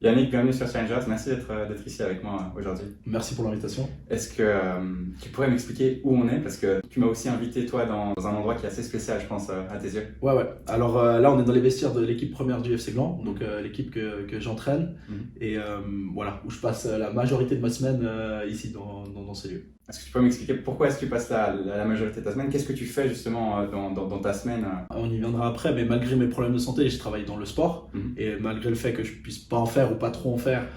Yannick, bienvenue sur Challengers. Merci d'être ici avec moi aujourd'hui. Merci pour l'invitation. Est-ce que tu pourrais m'expliquer où on est? Parce que tu m'as aussi invité, toi, dans un endroit qui est assez spécial, je pense, à tes yeux. Ouais. Alors là, on est dans les vestiaires de l'équipe première du FC Gland, donc l'équipe que j'entraîne. Et voilà, où je passe la majorité de ma semaine ici dans ces lieux. Est-ce que tu peux m'expliquer pourquoi est-ce que tu passes la majorité de ta semaine? Qu'est-ce que tu fais justement dans ta semaine? On y viendra après, mais malgré mes problèmes de santé, je travaille dans le sport. Et malgré le fait que je puisse pas en faire ou pas trop en faire,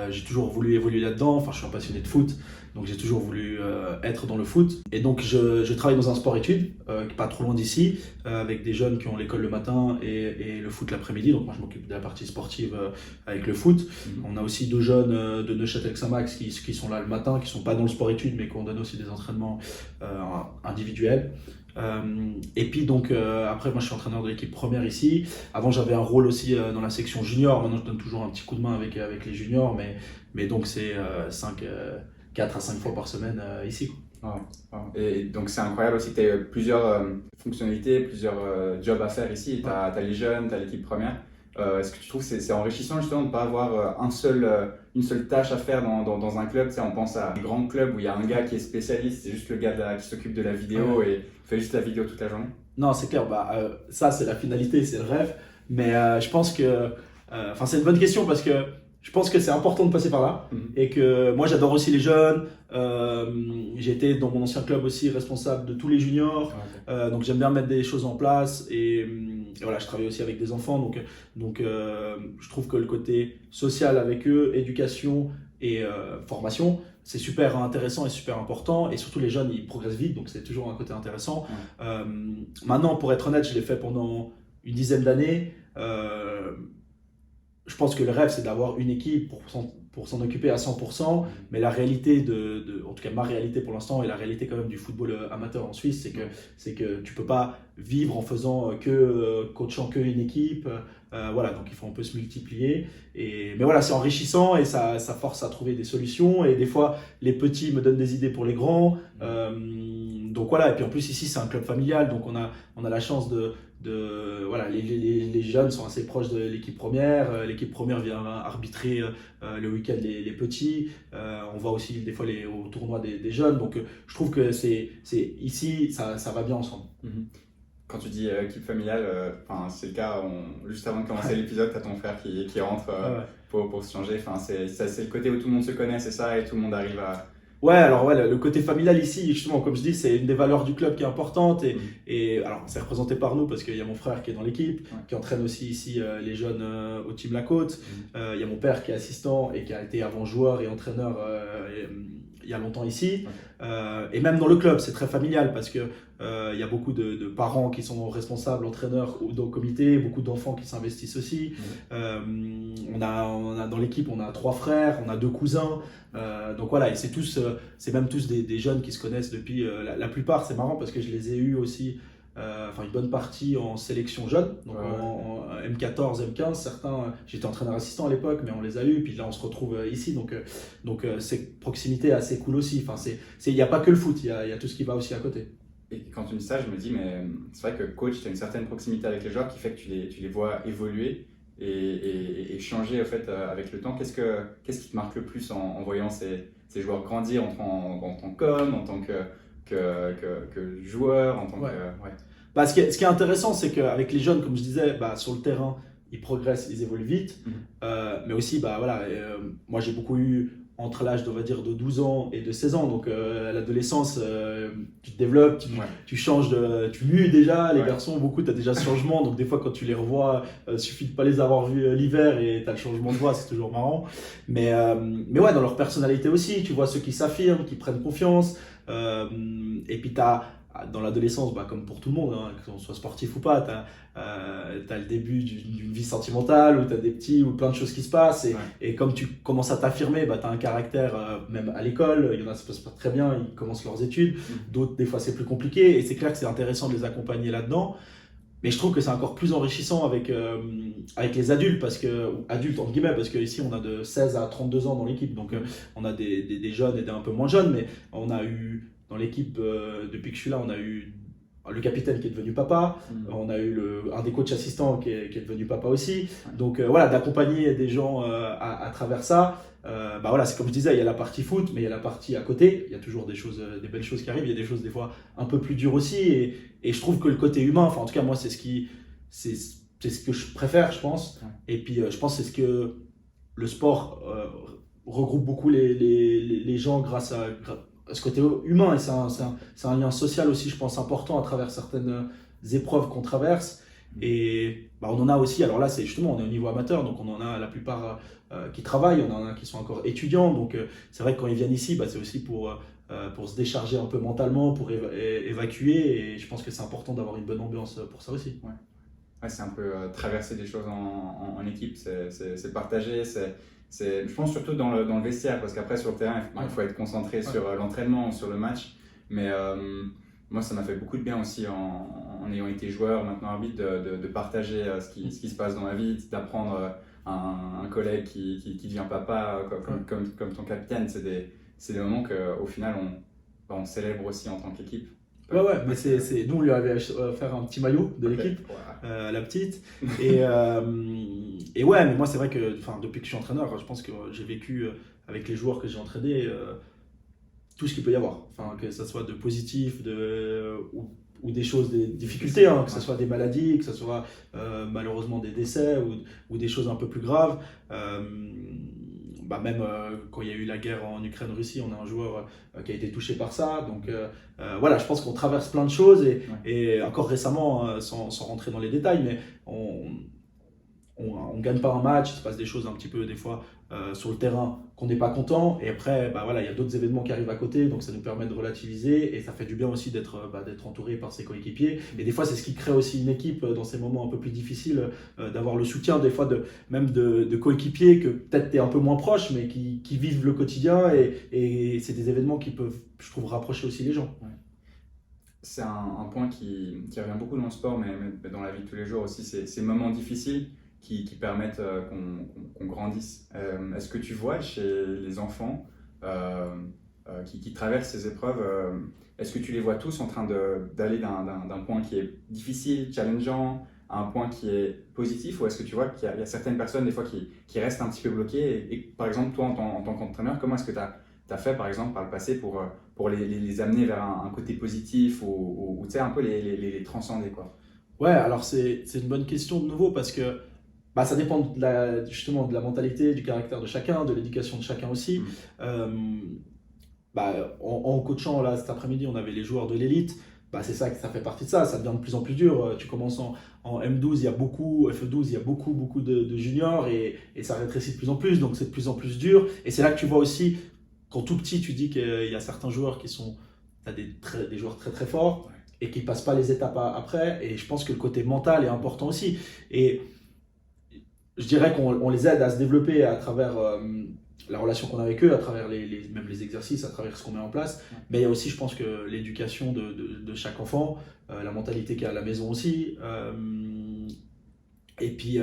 j'ai toujours voulu évoluer là-dedans. Enfin, je suis un passionné de foot, donc j'ai toujours voulu être dans le foot. Et donc, je travaille dans un sport-études, pas trop loin d'ici, avec des jeunes qui ont l'école le matin et le foot l'après-midi. Donc, moi, je m'occupe de la partie sportive avec le foot. On a aussi deux jeunes de Neuchâtel-Xamax qui sont là le matin, qui sont pas dans le sport-études, mais qu'on donne aussi des entraînements individuels. Et puis donc après moi je suis entraîneur de l'équipe première ici. Avant j'avais un rôle aussi dans la section junior. Maintenant je donne toujours un petit coup de main avec les juniors, mais donc c'est 4 à 5 fois par semaine ici. Et donc c'est incroyable aussi que tu aies plusieurs fonctionnalités, plusieurs jobs à faire ici. Tu as les jeunes, tu as l'équipe première. Est-ce que tu trouves que c'est enrichissant justement de ne pas avoir une seule tâche à faire dans un club? Tu sais, on pense à des grands clubs où il y a un gars qui est spécialiste, c'est juste le gars qui s'occupe de la vidéo et fait juste la vidéo toute la journée. Non, c'est clair, ça c'est la finalité, c'est le rêve, mais je pense que, c'est une bonne question parce que je pense que c'est important de passer par là et que moi j'adore aussi les jeunes. J'ai été dans mon ancien club aussi responsable de tous les juniors, donc j'aime bien mettre des choses en place et voilà, je travaille aussi avec des enfants, donc je trouve que le côté social avec eux, éducation et formation, c'est super intéressant et super important, et surtout les jeunes ils progressent vite, donc c'est toujours un côté intéressant. Maintenant, pour être honnête, je l'ai fait pendant une dizaine d'années. Je pense que le rêve, c'est d'avoir une équipe pour s'en occuper à 100%, mais la réalité, en tout cas ma réalité pour l'instant, et la réalité quand même du football amateur en Suisse, c'est que tu peux pas vivre en faisant coachant que une équipe. Voilà, donc il faut un peu se multiplier. Mais voilà, c'est enrichissant et ça force à trouver des solutions. Et des fois, les petits me donnent des idées pour les grands. Donc voilà, et puis en plus ici, c'est un club familial, donc on a la chance voilà, les jeunes sont assez proches de l'équipe première. L'équipe première vient arbitrer le week-end les petits. On va aussi des fois au tournoi des jeunes. Donc je trouve que c'est ici, ça va bien ensemble. Quand tu dis équipe familiale, c'est le cas, juste avant de commencer l'épisode, tu as ton frère qui rentre pour se changer. C'est le côté où tout le monde se connaît, c'est ça, et tout le monde arrive à... Ouais, alors ouais, le côté familial ici, justement, comme je dis, c'est une des valeurs du club qui est importante. Et alors, c'est représenté par nous parce qu'il y a mon frère qui est dans l'équipe, qui entraîne aussi ici les jeunes au Team La Côte. Il y a mon père qui est assistant et qui a été avant joueur et entraîneur il y a longtemps ici. Et même dans le club, c'est très familial parce que il y a beaucoup de parents qui sont responsables, entraîneurs ou dans le comité, beaucoup d'enfants qui s'investissent aussi. On a dans l'équipe, on a 3 frères, on a 2 cousins. Donc voilà, et c'est même tous des jeunes qui se connaissent depuis la plupart. C'est marrant parce que je les ai eus aussi, une bonne partie en sélection jeune, donc en M14, M15. Certains, j'étais entraîneur assistant à l'époque, mais on les a eus. Puis là, on se retrouve ici, donc cette proximité est assez cool aussi. Il n'y a pas que le foot, il y a tout ce qui va aussi à côté. Et quand tu me dis ça, je me dis, mais c'est vrai que coach, tu as une certaine proximité avec les joueurs qui fait que tu les vois évoluer et changer en fait, avec le temps. Qu'est-ce qui te marque le plus en voyant ces joueurs grandir en tant qu'homme, en tant que joueur, en tant que... Ce qui est intéressant, c'est qu'avec les jeunes, comme je disais, sur le terrain, ils progressent, ils évoluent vite. Mais aussi, moi j'ai beaucoup eu entre l'âge de 12 ans et de 16 ans. Donc à l'adolescence, tu te développes, tu changes, tu mues déjà. Les garçons, beaucoup, tu as déjà ce changement. Donc des fois, quand tu les revois, il suffit de pas les avoir vus l'hiver et tu as le changement de voix, c'est toujours marrant. Mais ouais, dans leur personnalité aussi, tu vois ceux qui s'affirment, qui prennent confiance. Et puis tu as dans l'adolescence, comme pour tout le monde, qu'on soit sportif ou pas, tu as le début d'une vie sentimentale où tu as des petits, ou plein de choses qui se passent. Et comme tu commences à t'affirmer, tu as un caractère, même à l'école, il y en a ça se passe pas très bien, ils commencent leurs études. D'autres, des fois, c'est plus compliqué. Et c'est clair que c'est intéressant de les accompagner là-dedans. Mais je trouve que c'est encore plus enrichissant avec les adultes, adultes entre guillemets, parce qu'ici on a de 16 à 32 ans dans l'équipe. Donc on a des jeunes et des un peu moins jeunes, mais on a eu dans l'équipe, depuis que je suis là, on a eu le capitaine qui est devenu papa, on a eu un des coachs assistants qui est devenu papa aussi. Donc voilà, d'accompagner des gens à travers ça. Voilà, c'est comme je disais, il y a la partie foot, mais il y a la partie à côté. Il y a toujours des belles choses qui arrivent. Il y a des choses des fois un peu plus dures aussi. Et je trouve que le côté humain, enfin en tout cas moi c'est ce que je préfère, je pense. Et puis je pense que c'est ce que le sport regroupe beaucoup les gens grâce à ce côté humain. Et c'est un lien social aussi, je pense, important à travers certaines épreuves qu'on traverse. Et on en a aussi, alors là c'est justement, on est au niveau amateur, donc on en a la plupart qui travaillent, on en a qui sont encore étudiants, donc c'est vrai que quand ils viennent ici, c'est aussi pour se décharger un peu mentalement, pour évacuer, et je pense que c'est important d'avoir une bonne ambiance pour ça aussi. Ouais, c'est un peu traverser des choses en équipe, c'est partager, je pense surtout dans le vestiaire, parce qu'après sur le terrain, il faut être concentré sur l'entraînement, sur le match, mais moi ça m'a fait beaucoup de bien aussi en ayant été joueur, maintenant arbitre, de partager ce qui se passe dans ma vie, d'apprendre un collègue qui devient papa, comme ton capitaine, c'est des moments qu'au final on célèbre aussi en tant qu'équipe. Ouais, mais nous on lui avait offert un petit maillot de l'équipe, la petite. Et ouais, mais moi c'est vrai que depuis que je suis entraîneur, je pense que j'ai vécu avec les joueurs que j'ai entraînés tout ce qu'il peut y avoir. Que ça soit de positif, ou des choses, des difficultés, que ce soit des maladies, que ce soit malheureusement des décès ou des choses un peu plus graves. Même quand il y a eu la guerre en Ukraine-Russie, on a un joueur qui a été touché par ça. Donc voilà, je pense qu'on traverse plein de choses et encore récemment, sans rentrer dans les détails, mais on gagne pas un match, il se passe des choses un petit peu des fois sur le terrain qu'on n'est pas content, et après il y a d'autres événements qui arrivent à côté, donc ça nous permet de relativiser, et ça fait du bien aussi d'être entouré par ses coéquipiers, et des fois c'est ce qui crée aussi une équipe dans ces moments un peu plus difficiles, d'avoir le soutien des fois de coéquipiers que peut-être tu es un peu moins proche, mais qui vivent le quotidien, et c'est des événements qui peuvent, je trouve, rapprocher aussi les gens. C'est un point qui revient beaucoup dans le sport, mais dans la vie de tous les jours aussi, ces moments difficiles qui permettent qu'on grandisse. Est-ce que tu vois chez les enfants qui traversent ces épreuves, est-ce que tu les vois tous en train d'aller d'un point qui est difficile, challengeant, à un point qui est positif, ou est-ce que tu vois qu'il y a certaines personnes des fois qui restent un petit peu bloquées, et par exemple toi en tant qu'entraîneur, comment est-ce que tu as fait par exemple par le passé pour les amener vers un côté positif, ou tu sais, un peu les transcender, quoi? Ouais, alors c'est une bonne question de nouveau, parce que ça dépend justement de la mentalité, du caractère de chacun, de l'éducation de chacun aussi. En coachant là cet après-midi, on avait les joueurs de l'élite. C'est ça fait partie de ça. Ça devient de plus en plus dur. Tu commences en M12, il y a beaucoup, FE12, il y a beaucoup de juniors, et ça rétrécit de plus en plus. Donc c'est de plus en plus dur. Et c'est là que tu vois aussi, quand tout petit, tu dis qu'il y a certains joueurs qui sont, t'as des joueurs très très forts et qui passent pas les étapes après. Et je pense que le côté mental est important aussi. Et je dirais qu'on les aide à se développer à travers la relation qu'on a avec eux, à travers même les exercices, à travers ce qu'on met en place. Mais il y a aussi, je pense, que l'éducation de chaque enfant, la mentalité qu'il y a à la maison aussi. Et puis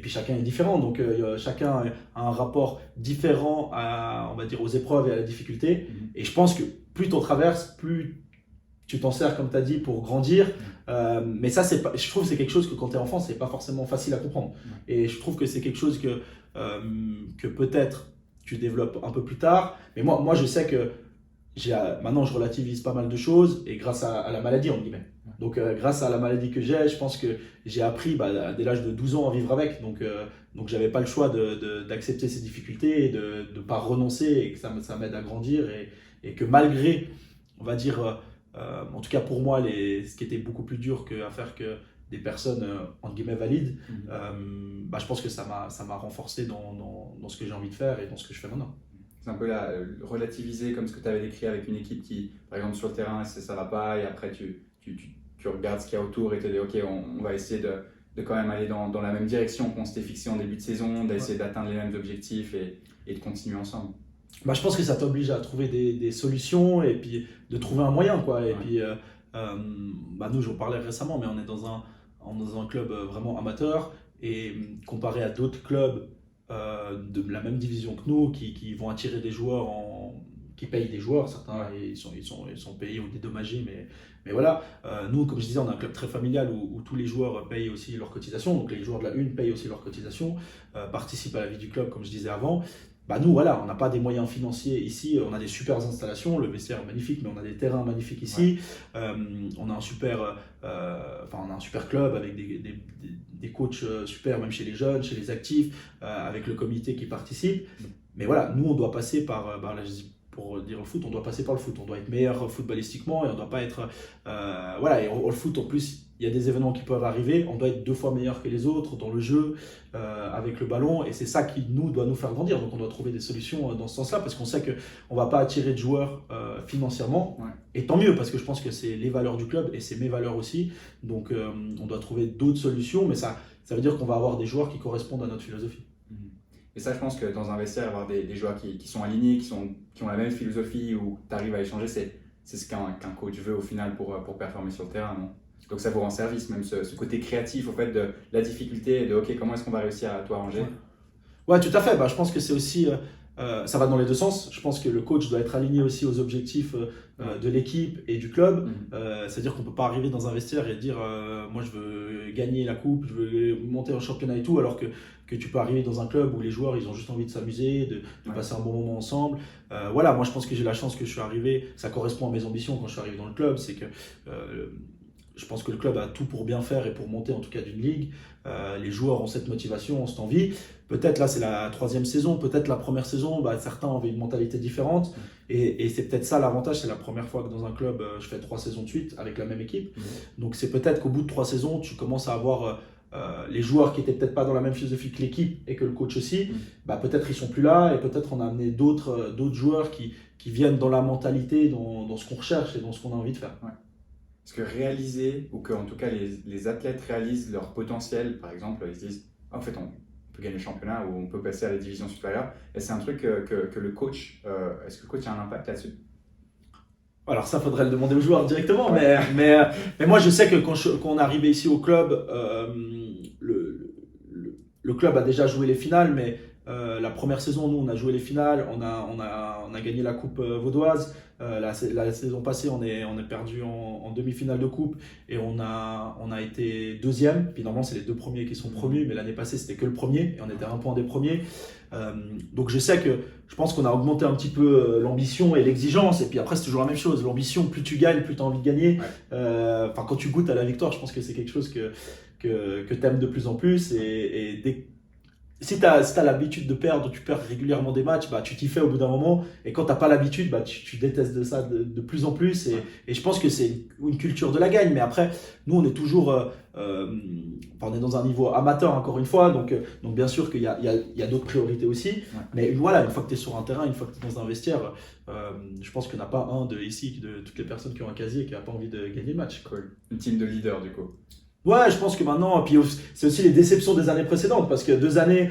chacun est différent, donc chacun a un rapport différent on va dire, aux épreuves et à la difficulté. Et je pense que plus tu en traverses, plus tu t'en sers, comme tu as dit, pour grandir. Mais ça, je trouve que c'est quelque chose que quand tu es enfant, c'est pas forcément facile à comprendre. Et je trouve que c'est quelque chose que peut-être tu développes un peu plus tard. Mais moi je sais que maintenant je relativise pas mal de choses, et grâce à la maladie, entre guillemets. Donc grâce à la maladie que j'ai, je pense que j'ai appris dès l'âge de 12 ans à vivre avec. Donc j'avais pas le choix d'accepter ces difficultés et de ne pas renoncer, et que ça m'aide à grandir, et que malgré, on va dire, en tout cas pour moi, ce qui était beaucoup plus dur à faire que des personnes entre guillemets valides, je pense que ça m'a renforcé dans ce que j'ai envie de faire et dans ce que je fais maintenant. C'est un peu relativiser, comme ce que tu avais décrit avec une équipe qui, par exemple sur le terrain, ça va pas, et après tu regardes ce qu'il y a autour et te dis ok, on va essayer de quand même aller dans la même direction qu'on s'était fixé en début de saison, d'essayer d'atteindre les mêmes objectifs et de continuer ensemble. Je pense que ça t'oblige à trouver des solutions, et puis de trouver un moyen, quoi. Et puis nous, j'en parlais récemment, mais on est dans un club vraiment amateur, et comparé à d'autres clubs de la même division que nous, qui vont attirer des joueurs qui payent des joueurs, certains ils sont payés ou dédommagés, mais voilà. Nous, comme je disais, on a un club très familial où tous les joueurs payent aussi leurs cotisations, donc les joueurs de la une payent aussi leurs cotisations, participent à la vie du club, comme je disais avant. Bah nous, voilà, on n'a pas des moyens financiers ici, on a des super installations, le vestiaire est magnifique, mais on a des terrains magnifiques ici. On a un super, on a un super club avec des coachs super, même chez les jeunes, chez les actifs, avec le comité qui participe. Mais voilà, nous, on doit passer par, là, je dis, pour dire le foot, on doit passer par le foot. On doit être meilleur footballistiquement et on ne doit pas être. Voilà, et au foot, en plus, il y a des événements qui peuvent arriver. On doit être 2 fois meilleur que les autres dans le jeu, avec le ballon. Et c'est ça qui doit nous faire grandir. Donc on doit trouver des solutions dans ce sens-là parce qu'on sait qu'on ne va pas attirer de joueurs financièrement. Et tant mieux parce que je pense que c'est les valeurs du club et c'est mes valeurs aussi. Donc on doit trouver d'autres solutions. Mais ça veut dire qu'on va avoir des joueurs qui correspondent à notre philosophie. Et ça, je pense que dans un vestiaire, avoir des joueurs qui sont alignés, qui ont la même philosophie, où tu arrives à échanger, c'est ce qu'un coach veut au final pour performer sur le terrain, non? Donc ça vous rend service, même ce côté créatif, au fait, de la difficulté et de OK, comment est-ce qu'on va réussir à tout arranger? Ouais, tout à fait. Je pense que c'est aussi, ça va dans les deux sens. Je pense que le coach doit être aligné aussi aux objectifs de l'équipe et du club. C'est-à-dire qu'on ne peut pas arriver dans un vestiaire et dire moi je veux gagner la coupe, je veux monter en championnat et tout, alors que tu peux arriver dans un club où les joueurs ils ont juste envie de s'amuser, de passer un bon moment ensemble. Voilà, moi je pense que j'ai la chance que je suis arrivé, ça correspond à mes ambitions quand je suis arrivé dans le club, c'est que je pense que le club a tout pour bien faire et pour monter en tout cas d'une ligue. Les joueurs ont cette motivation, ont cette envie. Peut-être là c'est la 3e saison, peut-être la première saison, certains avaient une mentalité différente. Et c'est peut-être ça l'avantage, c'est la première fois que dans un club je fais 3 saisons de suite avec la même équipe. Donc c'est peut-être qu'au bout de 3 saisons, tu commences à avoir les joueurs qui n'étaient peut-être pas dans la même philosophie que l'équipe et que le coach aussi. Peut-être ils sont plus là et peut-être on a amené d'autres joueurs qui viennent dans la mentalité, dans ce qu'on recherche et dans ce qu'on a envie de faire. Est-ce que réaliser, ou que en tout cas les athlètes réalisent leur potentiel, par exemple, ils se disent en fait on peut gagner le championnat ou on peut passer à la division supérieure, et c'est un truc que le coach, est-ce que le coach a un impact là-dessus? Alors ça, faudrait le demander aux joueurs directement, mais moi je sais que quand on est arrivé ici au club, le club a déjà joué les finales, mais la première saison, nous on a joué les finales, on a gagné la coupe vaudoise. La saison passée, on est perdu en demi-finale de coupe et on a été 2e. Puis normalement, c'est les 2 premiers qui sont promus, mais l'année passée, c'était que le premier et on était à 1 point des premiers. Donc je pense qu'on a augmenté un petit peu l'ambition et l'exigence. Et puis après, c'est toujours la même chose. L'ambition, plus tu gagnes, plus tu as envie de gagner. Quand tu goûtes à la victoire, je pense que c'est quelque chose que tu aimes de plus en plus. Et si tu as l'habitude de perdre, tu perds régulièrement des matchs, tu t'y fais au bout d'un moment. Et quand tu n'as pas l'habitude, tu détestes de ça de plus en plus. Et je pense que c'est une culture de la gagne. Mais après, nous, on est toujours... on est dans un niveau amateur, encore une fois. Donc bien sûr qu'il y a d'autres priorités aussi. Mais voilà, une fois que tu es sur un terrain, une fois que tu es dans un vestiaire, je pense qu'il n'y en a pas un ici, de toutes les personnes qui ont un casier, qui n'a pas envie de gagner le match. Cool. Une team de leader, du coup. Ouais, je pense que maintenant, puis c'est aussi les déceptions des années précédentes, parce que 2 années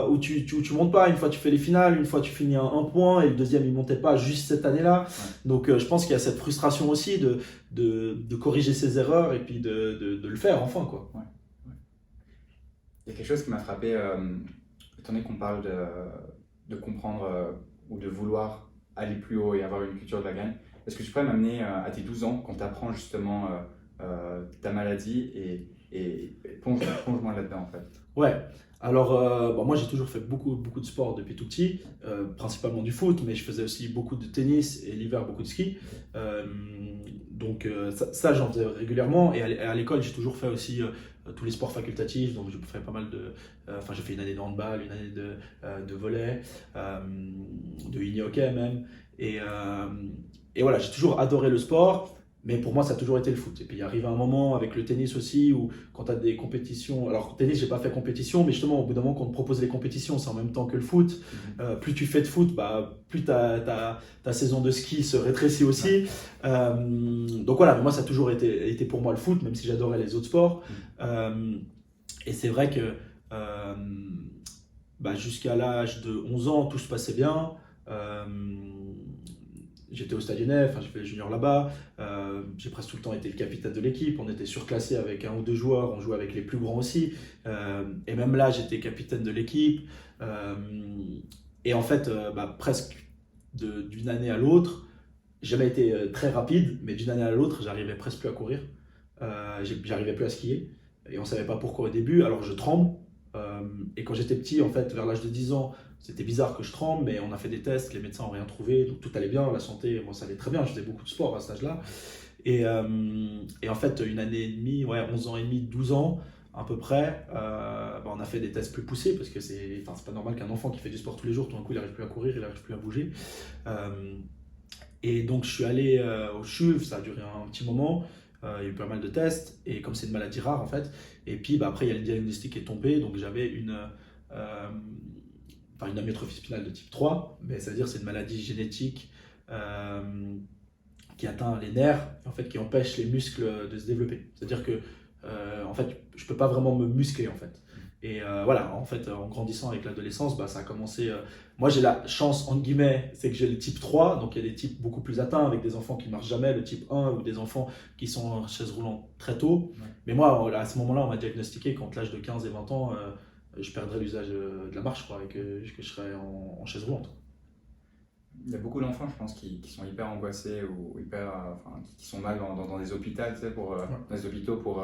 où tu montes pas, une fois tu fais les finales, une fois tu finis à 1 point, et le deuxième il montait pas juste cette année-là. Donc je pense qu'il y a cette frustration aussi de corriger ses erreurs et puis de le faire enfin, quoi. Il y a quelque chose qui m'a frappé, étant donné qu'on parle de comprendre ou de vouloir aller plus haut et avoir une culture de la gagne. Est-ce que tu pourrais m'amener à tes 12 ans, quand tu apprends justement ta maladie et plonge-moi là-dedans en fait. Ouais, alors moi j'ai toujours fait beaucoup de sport depuis tout petit, principalement du foot, mais je faisais aussi beaucoup de tennis et l'hiver beaucoup de ski. Donc ça j'en faisais régulièrement, et à l'école j'ai toujours fait aussi tous les sports facultatifs, donc j'ai fait pas mal j'ai fait une année de handball, une année de volley, de mini-hockey même, et voilà, j'ai toujours adoré le sport. Mais pour moi, ça a toujours été le foot. Et puis, il arrive un moment avec le tennis aussi, où quand tu as des compétitions... Alors, tennis, j'ai pas fait compétition, mais justement, au bout d'un moment, quand on te propose les compétitions, c'est en même temps que le foot. Plus tu fais de foot, plus ta saison de ski se rétrécit aussi. Donc voilà, mais moi, ça a toujours été pour moi le foot, même si j'adorais les autres sports. Et c'est vrai que jusqu'à l'âge de 11 ans, tout se passait bien. J'étais au Stade Rennais, j'ai fait les juniors là-bas, j'ai presque tout le temps été le capitaine de l'équipe, on était surclassé avec 1 ou 2 joueurs, on jouait avec les plus grands aussi, et même là j'étais capitaine de l'équipe, et en fait presque d'une année à l'autre, j'ai jamais été très rapide, mais d'une année à l'autre, j'arrivais presque plus à courir. J'arrivais plus à skier. Et on savait pas pourquoi au début, alors je tremble. Et quand j'étais petit, en fait, vers l'âge de 10 ans, c'était bizarre que je tremble, mais on a fait des tests, les médecins n'ont rien trouvé, donc tout allait bien, la santé, moi ça allait très bien, je faisais beaucoup de sport à cet âge-là. Et en fait, une année et demie, 11 ans et demi, 12 ans à peu près, on a fait des tests plus poussés parce que c'est pas normal qu'un enfant qui fait du sport tous les jours, tout d'un coup il n'arrive plus à courir, il n'arrive plus à bouger. Et donc je suis allé au CHUV, ça a duré un petit moment, il y a eu pas mal de tests, et comme c'est une maladie rare en fait, et puis après il y a le diagnostic qui est tombé, donc j'avais une amyotrophie spinale de type 3, mais c'est-à-dire c'est une maladie génétique qui atteint les nerfs, en fait, qui empêche les muscles de se développer. C'est-à-dire que en fait, je peux pas vraiment me muscler en fait. Et voilà, en fait, en grandissant avec l'adolescence, ça a commencé. Moi, j'ai la chance, entre guillemets, c'est que j'ai le type 3, donc il y a des types beaucoup plus atteints avec des enfants qui ne marchent jamais, le type 1 ou des enfants qui sont en chaise roulante très tôt. Ouais. Mais moi, à ce moment-là, on m'a diagnostiqué qu'entre l'âge de 15 et 20 ans, je perdrais l'usage de la marche, quoi, et que je serais en chaise roulante. Il y a beaucoup d'enfants, je pense, qui sont hyper angoissés ou qui sont mal dans des hôpitaux, tu sais, dans des hôpitaux pour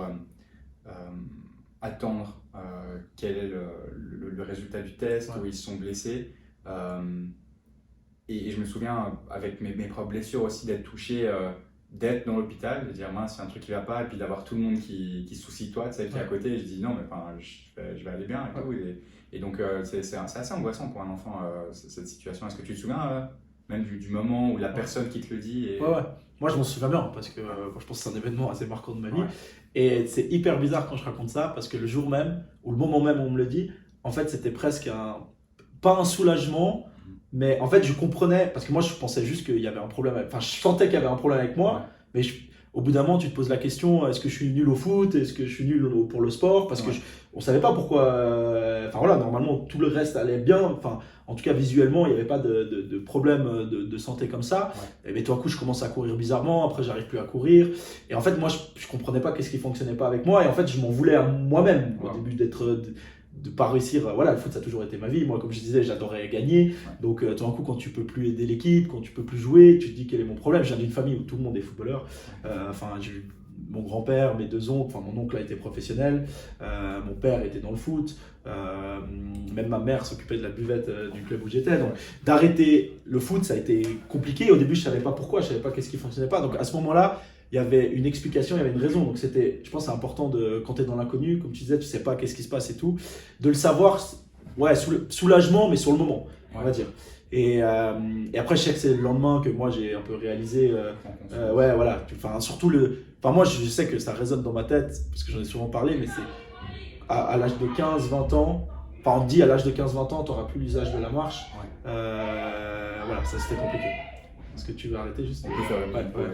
attendre quel est le résultat du test, où ils se sont blessés. Et je me souviens, avec mes propres blessures aussi, d'être touché, d'être dans l'hôpital, de dire mince, il y a un truc qui ne va pas, et puis d'avoir tout le monde qui se soucie de toi, tu sais, qui est à côté, et je dis non, mais je vais aller bien et tout. Et donc, c'est assez angoissant pour un enfant, cette situation. Est-ce que tu te souviens même du moment où la personne qui te le dit Ouais. Moi, je m'en souviens bien parce que je pense que c'est un événement assez marquant de ma vie. Ouais. Et c'est hyper bizarre quand je raconte ça parce que le jour même, ou le moment même où on me le dit, en fait, c'était presque pas un soulagement, mais en fait, je comprenais, parce que moi, je pensais juste qu'il y avait un problème. Enfin, je sentais qu'il y avait un problème avec moi, mais au bout d'un moment, tu te poses la question, est-ce que je suis nul au foot? Est-ce que je suis nul pour le sport? Parce que on savait pas pourquoi. Enfin voilà, normalement, tout le reste allait bien. Enfin, en tout cas, visuellement, il n'y avait pas de problème de santé comme ça. Ouais. Mais tout d'un coup, je commence à courir bizarrement. Après, j'arrive plus à courir. Et en fait, moi, je comprenais pas qu'est-ce qui fonctionnait pas avec moi. Et en fait, je m'en voulais à moi-même au début de pas réussir. Voilà, le foot, ça a toujours été ma vie. Moi, comme je disais, j'adorais gagner. Donc, tout d'un coup, quand tu peux plus aider l'équipe, quand tu peux plus jouer, tu te dis quel est mon problème. Je viens d'une famille où tout le monde est footballeur. J'ai eu mon grand-père, mes deux oncles, mon oncle a été professionnel, mon père était dans le foot, même ma mère s'occupait de la buvette du club où j'étais. Donc, d'arrêter le foot, ça a été compliqué. Au début, je savais pas pourquoi, je savais pas qu'est-ce qui fonctionnait pas. Donc, à ce moment-là, il y avait une explication, il y avait une raison. Donc je pense que c'est important quand tu es dans l'inconnu, comme tu disais, tu sais pas qu'est-ce qui se passe et tout, de le savoir, soulagement, mais sur le moment, on va dire. Et après, je sais que c'est le lendemain que moi j'ai un peu réalisé, surtout moi je sais que ça résonne dans ma tête, parce que j'en ai souvent parlé, mais c'est à l'âge de 15-20 ans, on dit à l'âge de 15-20 ans, tu n'auras plus l'usage de la marche. Ça c'était compliqué. Est-ce que tu veux arrêter juste? On peut faire une pause.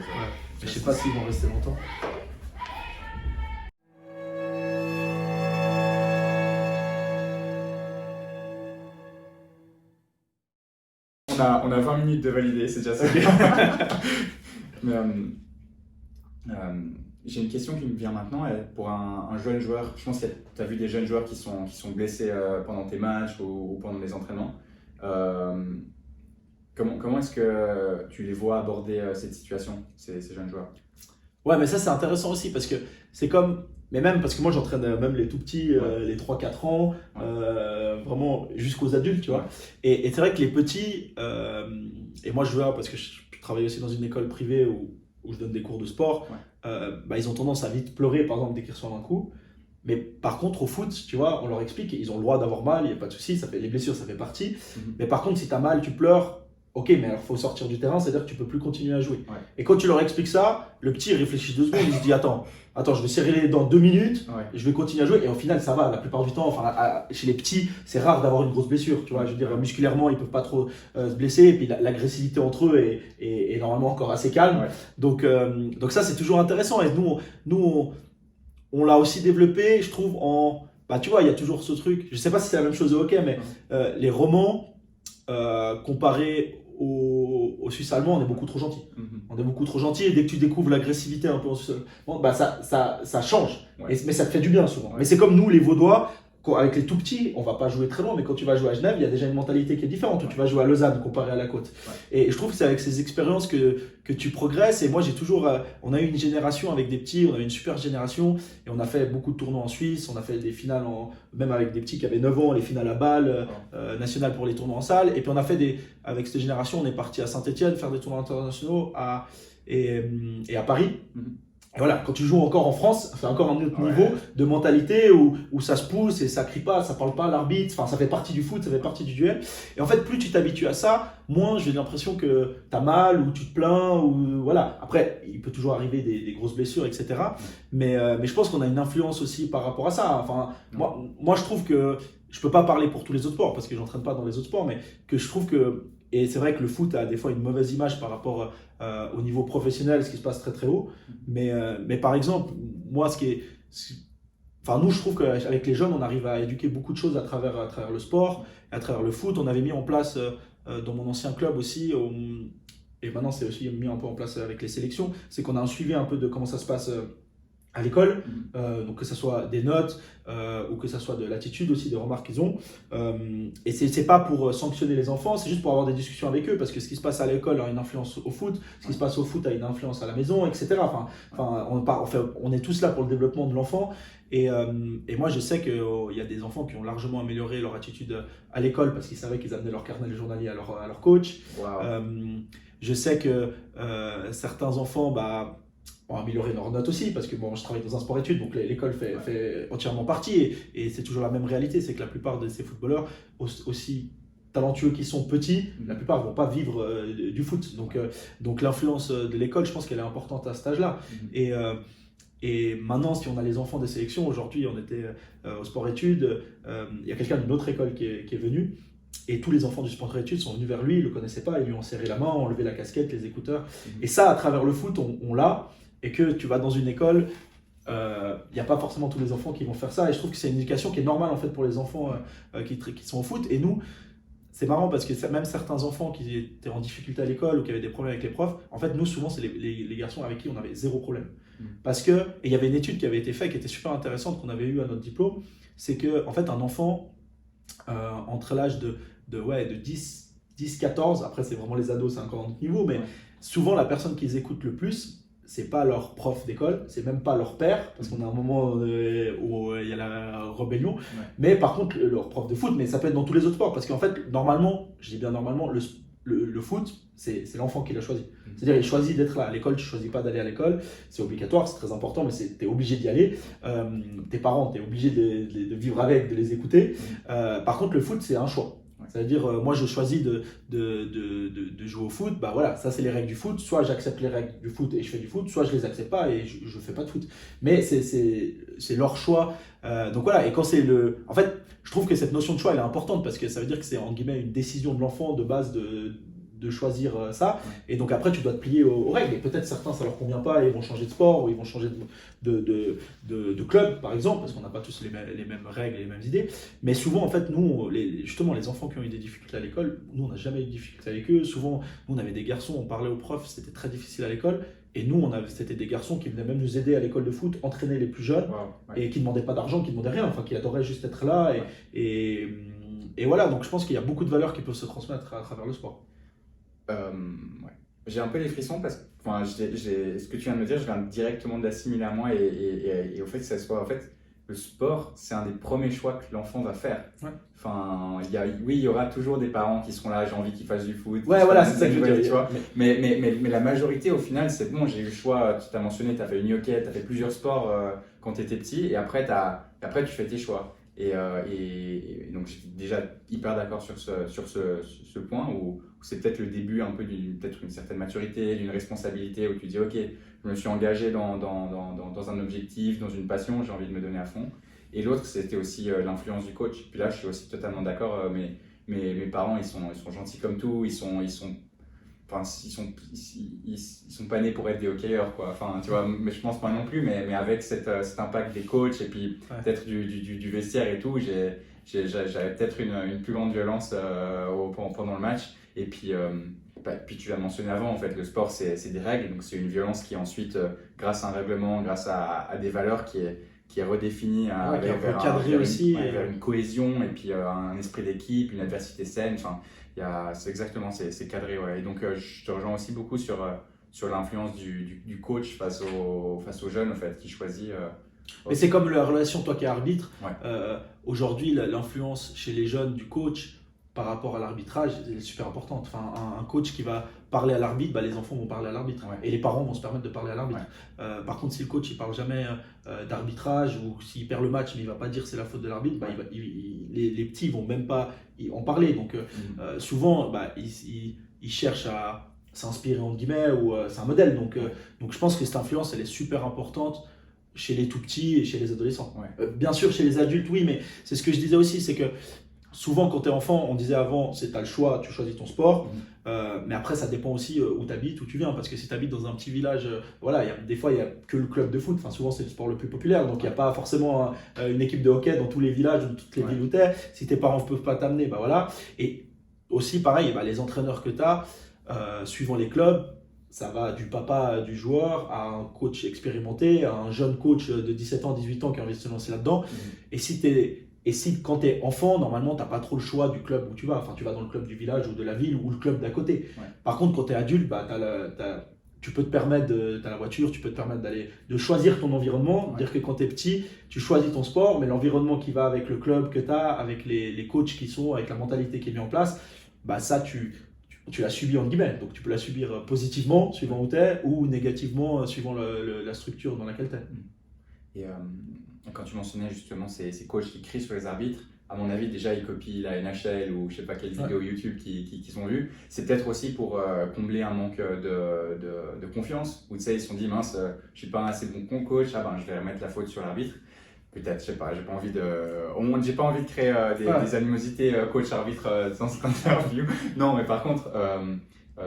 Mais je sais pas s'ils vont rester longtemps. On a 20 minutes de valider, c'est déjà ça. Mais j'ai une question qui me vient maintenant. Pour un jeune joueur, je pense que tu as vu des jeunes joueurs qui sont blessés pendant tes matchs ou pendant les entraînements. Comment est-ce que tu les vois aborder cette situation, ces jeunes joueurs? Ouais, mais ça c'est intéressant aussi parce que c'est comme, mais même parce que moi j'entraîne même les tout petits, les 3-4 ans, vraiment jusqu'aux adultes, tu vois. Et c'est vrai que les petits, et moi je vois parce que je travaille aussi dans une école privée où je donne des cours de sport, ils ont tendance à vite pleurer par exemple dès qu'ils reçoivent un coup. Mais par contre, au foot, tu vois, on leur explique qu'ils ont le droit d'avoir mal, il n'y a pas de souci, les blessures ça fait partie. Mais par contre, si tu as mal, tu pleures. Ok, mais alors il faut sortir du terrain, c'est-à-dire que tu peux plus continuer à jouer. Ouais. Et quand tu leur expliques ça, le petit il réfléchit 2 secondes, il se dit attends, je vais serrer les dents 2 minutes, et je vais continuer à jouer. Et au final, ça va. La plupart du temps, chez les petits, c'est rare d'avoir une grosse blessure. Tu vois, je veux dire, musculairement, ils peuvent pas trop se blesser. Et puis l'agressivité entre eux est normalement encore assez calme. Ouais. Donc ça, c'est toujours intéressant. Et nous, on l'a aussi développé, je trouve, tu vois, il y a toujours ce truc. Je sais pas si c'est la même chose au hockey, mais les romans comparés au Suisse allemand, on est beaucoup trop gentil. On est beaucoup trop gentil et dès que tu découvres l'agressivité un peu en Suisse allemand, ça change. Ouais. Mais ça te fait du bien souvent. Ouais. Mais c'est comme nous, les Vaudois, avec les tout petits, on va pas jouer très loin, mais quand tu vas jouer à Genève, il y a déjà une mentalité qui est différente. Ouais. Tu vas jouer à Lausanne comparé à la côte. Ouais. Et je trouve que c'est avec ces expériences que tu progresses. Et moi, j'ai toujours, on a eu une génération avec des petits, on avait une super génération, et on a fait beaucoup de tournois en Suisse, on a fait des finales, même avec des petits qui avaient 9 ans, les finales à Bâle, nationales pour les tournois en salle. Et puis on a fait avec cette génération, on est parti à Saint-Etienne faire des tournois internationaux et à Paris. Et voilà, quand tu joues encore en France, c'est encore un autre niveau de mentalité où ça se pousse et ça crie pas, ça parle pas à l'arbitre, enfin ça fait partie du foot, ça fait partie du duel. Et en fait, plus tu t'habitues à ça, moins j'ai l'impression que tu as mal ou tu te plains ou voilà. Après, il peut toujours arriver des grosses blessures, etc. Mais je pense qu'on a une influence aussi par rapport à ça. Enfin, moi je trouve que je peux pas parler pour tous les autres sports parce que j'entraîne pas dans les autres sports, mais que je trouve que et c'est vrai que le foot a des fois une mauvaise image par rapport au niveau professionnel, ce qui se passe très très haut. Mais par exemple, moi, nous, je trouve qu'avec les jeunes, on arrive à éduquer beaucoup de choses à travers le sport, à travers le foot. On avait mis en place dans mon ancien club aussi, et maintenant c'est aussi mis un peu en place avec les sélections, c'est qu'on a un suivi un peu de comment ça se passe à l'école, donc que ce soit des notes ou que ce soit de l'attitude aussi, des remarques qu'ils ont. Et c'est pas pour sanctionner les enfants, c'est juste pour avoir des discussions avec eux, parce que ce qui se passe à l'école a une influence au foot, ce qui se passe au foot a une influence à la maison, etc. On est tous là pour le développement de l'enfant. Et moi, je sais qu'il y a des enfants qui ont largement amélioré leur attitude à l'école parce qu'ils savaient qu'ils amenaient leur carnet journalier à leur coach. Wow. Je sais que certains enfants ont amélioré leurs notes aussi, parce que je travaille dans un sport-études, donc l'école fait entièrement partie, et c'est toujours la même réalité, c'est que la plupart de ces footballeurs, aussi talentueux qu'ils sont petits, la plupart ne vont pas vivre du foot. Donc l'influence de l'école, je pense qu'elle est importante à cet âge-là. Et maintenant, si on a les enfants des sélections, aujourd'hui on était au sport-études, il y a quelqu'un d'une autre école qui est venu, et tous les enfants du sport-études sont venus vers lui, ils ne le connaissaient pas, ils lui ont serré la main, ont levé la casquette, les écouteurs. Et ça, à travers le foot, on l'a. Et que tu vas dans une école, il n'y a pas forcément tous les enfants qui vont faire ça. Et je trouve que c'est une éducation qui est normale en fait pour les enfants qui sont au foot. Et nous, c'est marrant parce que même certains enfants qui étaient en difficulté à l'école ou qui avaient des problèmes avec les profs, en fait, nous, souvent, c'est les garçons avec qui on avait zéro problème. Parce que, et il y avait une étude qui avait été faite qui était super intéressante qu'on avait eue à notre diplôme, c'est que, en fait, un enfant, entre l'âge de 10-14, après c'est vraiment les ados, c'est encore un autre niveau, mais souvent la personne qu'ils écoutent le plus, c'est pas leur prof d'école, c'est même pas leur père, parce qu'on a un moment où il y a la rébellion, mais par contre leur prof de foot, mais ça peut être dans tous les autres sports, parce qu'en fait, normalement, je dis bien normalement, le foot, c'est l'enfant qui l'a choisi. C'est-à-dire, il choisit d'être là. À l'école, tu choisis pas d'aller à l'école, c'est obligatoire, c'est très important, mais tu es obligé d'y aller. Tes parents, tu es obligé de vivre avec, de les écouter. Par contre, le foot, c'est un choix. C'est-à-dire, moi, je choisis de jouer au foot. Bah voilà, ça, c'est les règles du foot. Soit j'accepte les règles du foot et je fais du foot, soit je les accepte pas et je fais pas de foot. Mais c'est leur choix. Donc voilà, et quand c'est en fait, je trouve que cette notion de choix, elle est importante parce que ça veut dire que c'est, en guillemets, une décision de l'enfant de base de choisir ça. Et donc après, tu dois te plier aux règles. Et peut-être certains, ça leur convient pas et ils vont changer de sport ou ils vont changer de club, par exemple, parce qu'on n'a pas tous les mêmes règles et les mêmes idées. Mais souvent, en fait, nous, justement, les enfants qui ont eu des difficultés à l'école, nous, on n'a jamais eu de difficultés avec eux. Souvent, nous, on avait des garçons, on parlait aux profs, c'était très difficile à l'école. Et nous, c'était des garçons qui venaient même nous aider à l'école de foot, entraîner les plus jeunes, et qui ne demandaient pas d'argent, qui ne demandaient rien, enfin, qui adoraient juste être là. Et voilà, donc je pense qu'il y a beaucoup de valeurs qui peuvent se transmettre à travers le sport. J'ai un peu les frissons parce que ce que tu viens de me dire, je viens directement d'assimiler à moi et au fait que ça soit en fait le sport, c'est un des premiers choix que l'enfant va faire. Enfin, il y aura toujours des parents qui seront là, j'ai envie qu'ils fassent du foot. Voilà, c'est ça que je veux dire. Mais la majorité, au final, c'est bon, j'ai eu le choix. Tu t'as mentionné, tu as fait une hockey, tu as fait plusieurs sports quand tu étais petit et après tu fais tes choix. Et donc j'étais déjà hyper d'accord sur ce point où c'est peut-être le début un peu peut-être une certaine maturité, d'une responsabilité où tu dis ok, je me suis engagé dans un objectif, dans une passion, j'ai envie de me donner à fond. Et l'autre c'était aussi l'influence du coach. Puis là je suis aussi totalement d'accord, mes parents ils sont gentils comme tout, ils sont pas nés pour être des hockeyeurs quoi. Enfin tu vois, mais je pense pas non plus, mais avec cet impact des coachs et puis peut-être du vestiaire et tout, j'avais peut-être une plus grande violence pendant le match. Et puis tu l'as mentionné avant, en fait le sport c'est des règles, donc c'est une violence qui ensuite grâce à un règlement, grâce à des valeurs qui qui est redéfini qui est vers, recadré aussi. vers une cohésion et puis un esprit d'équipe, une adversité saine. Enfin, c'est exactement, c'est cadré. Ouais. Et donc, je te rejoins aussi beaucoup sur l'influence du coach face aux jeunes, en fait, qui choisit. Mais c'est comme la relation, toi qui es arbitre. Ouais. Aujourd'hui, l'influence chez les jeunes du coach par rapport à l'arbitrage est super importante. Enfin, un coach qui va parler à l'arbitre, bah, les enfants vont parler à l'arbitre. Ouais. Et les parents vont se permettre de parler à l'arbitre. Ouais. Par contre, si le coach ne parle jamais d'arbitrage ou s'il perd le match, mais il ne va pas dire c'est la faute de l'arbitre, bah, les petits ne vont même pas en parler. Donc, souvent, bah, ils cherchent à s'inspirer, entre guillemets, ou c'est un modèle. Donc, je pense que cette influence, elle est super importante chez les tout petits et chez les adolescents. Ouais. Bien sûr, chez les adultes, oui, mais c'est ce que je disais aussi, c'est que souvent, quand tu es enfant, on disait avant, tu as le choix, tu choisis ton sport, mais après, ça dépend aussi où tu habites, où tu viens, parce que si tu habites dans un petit village, des fois, il n'y a que le club de foot, enfin, souvent, c'est le sport le plus populaire, donc il n'y a pas forcément une équipe de hockey dans tous les villages, dans toutes les villes où tu es. Si tes parents ne peuvent pas t'amener, bah voilà. Et aussi, pareil, bah, les entraîneurs que tu as, suivant les clubs, ça va du papa du joueur à un coach expérimenté, à un jeune coach de 17 ans, 18 ans qui a envie de se lancer là-dedans. Et si quand tu es enfant, normalement, tu n'as pas trop le choix du club où tu vas. Enfin, tu vas dans le club du village ou de la ville ou le club d'à côté. Ouais. Par contre, quand tu es adulte, bah, tu peux te permettre, tu as la voiture, tu peux te permettre de choisir ton environnement. Ouais. Dire que quand tu es petit, tu choisis ton sport, mais l'environnement qui va avec le club que tu as, avec les coachs qui sont, avec la mentalité qui est mise en place, bah, ça, tu l'as subi en guillemets. Donc, tu peux la subir positivement, suivant où tu es, ou négativement, suivant la structure dans laquelle tu es. Et quand tu mentionnais justement ces coachs qui crient sur les arbitres, à mon avis, déjà, ils copient la NHL ou je sais pas quelle vidéo YouTube qu'ils ont vue. C'est peut-être aussi pour combler un manque de confiance, où tu sais, ils se sont dit, mince, je suis pas un assez bon coach, je vais remettre la faute sur l'arbitre. Peut-être, je sais pas, j'ai pas envie de créer des animosités coach-arbitre dans cette interview. Non, mais par contre,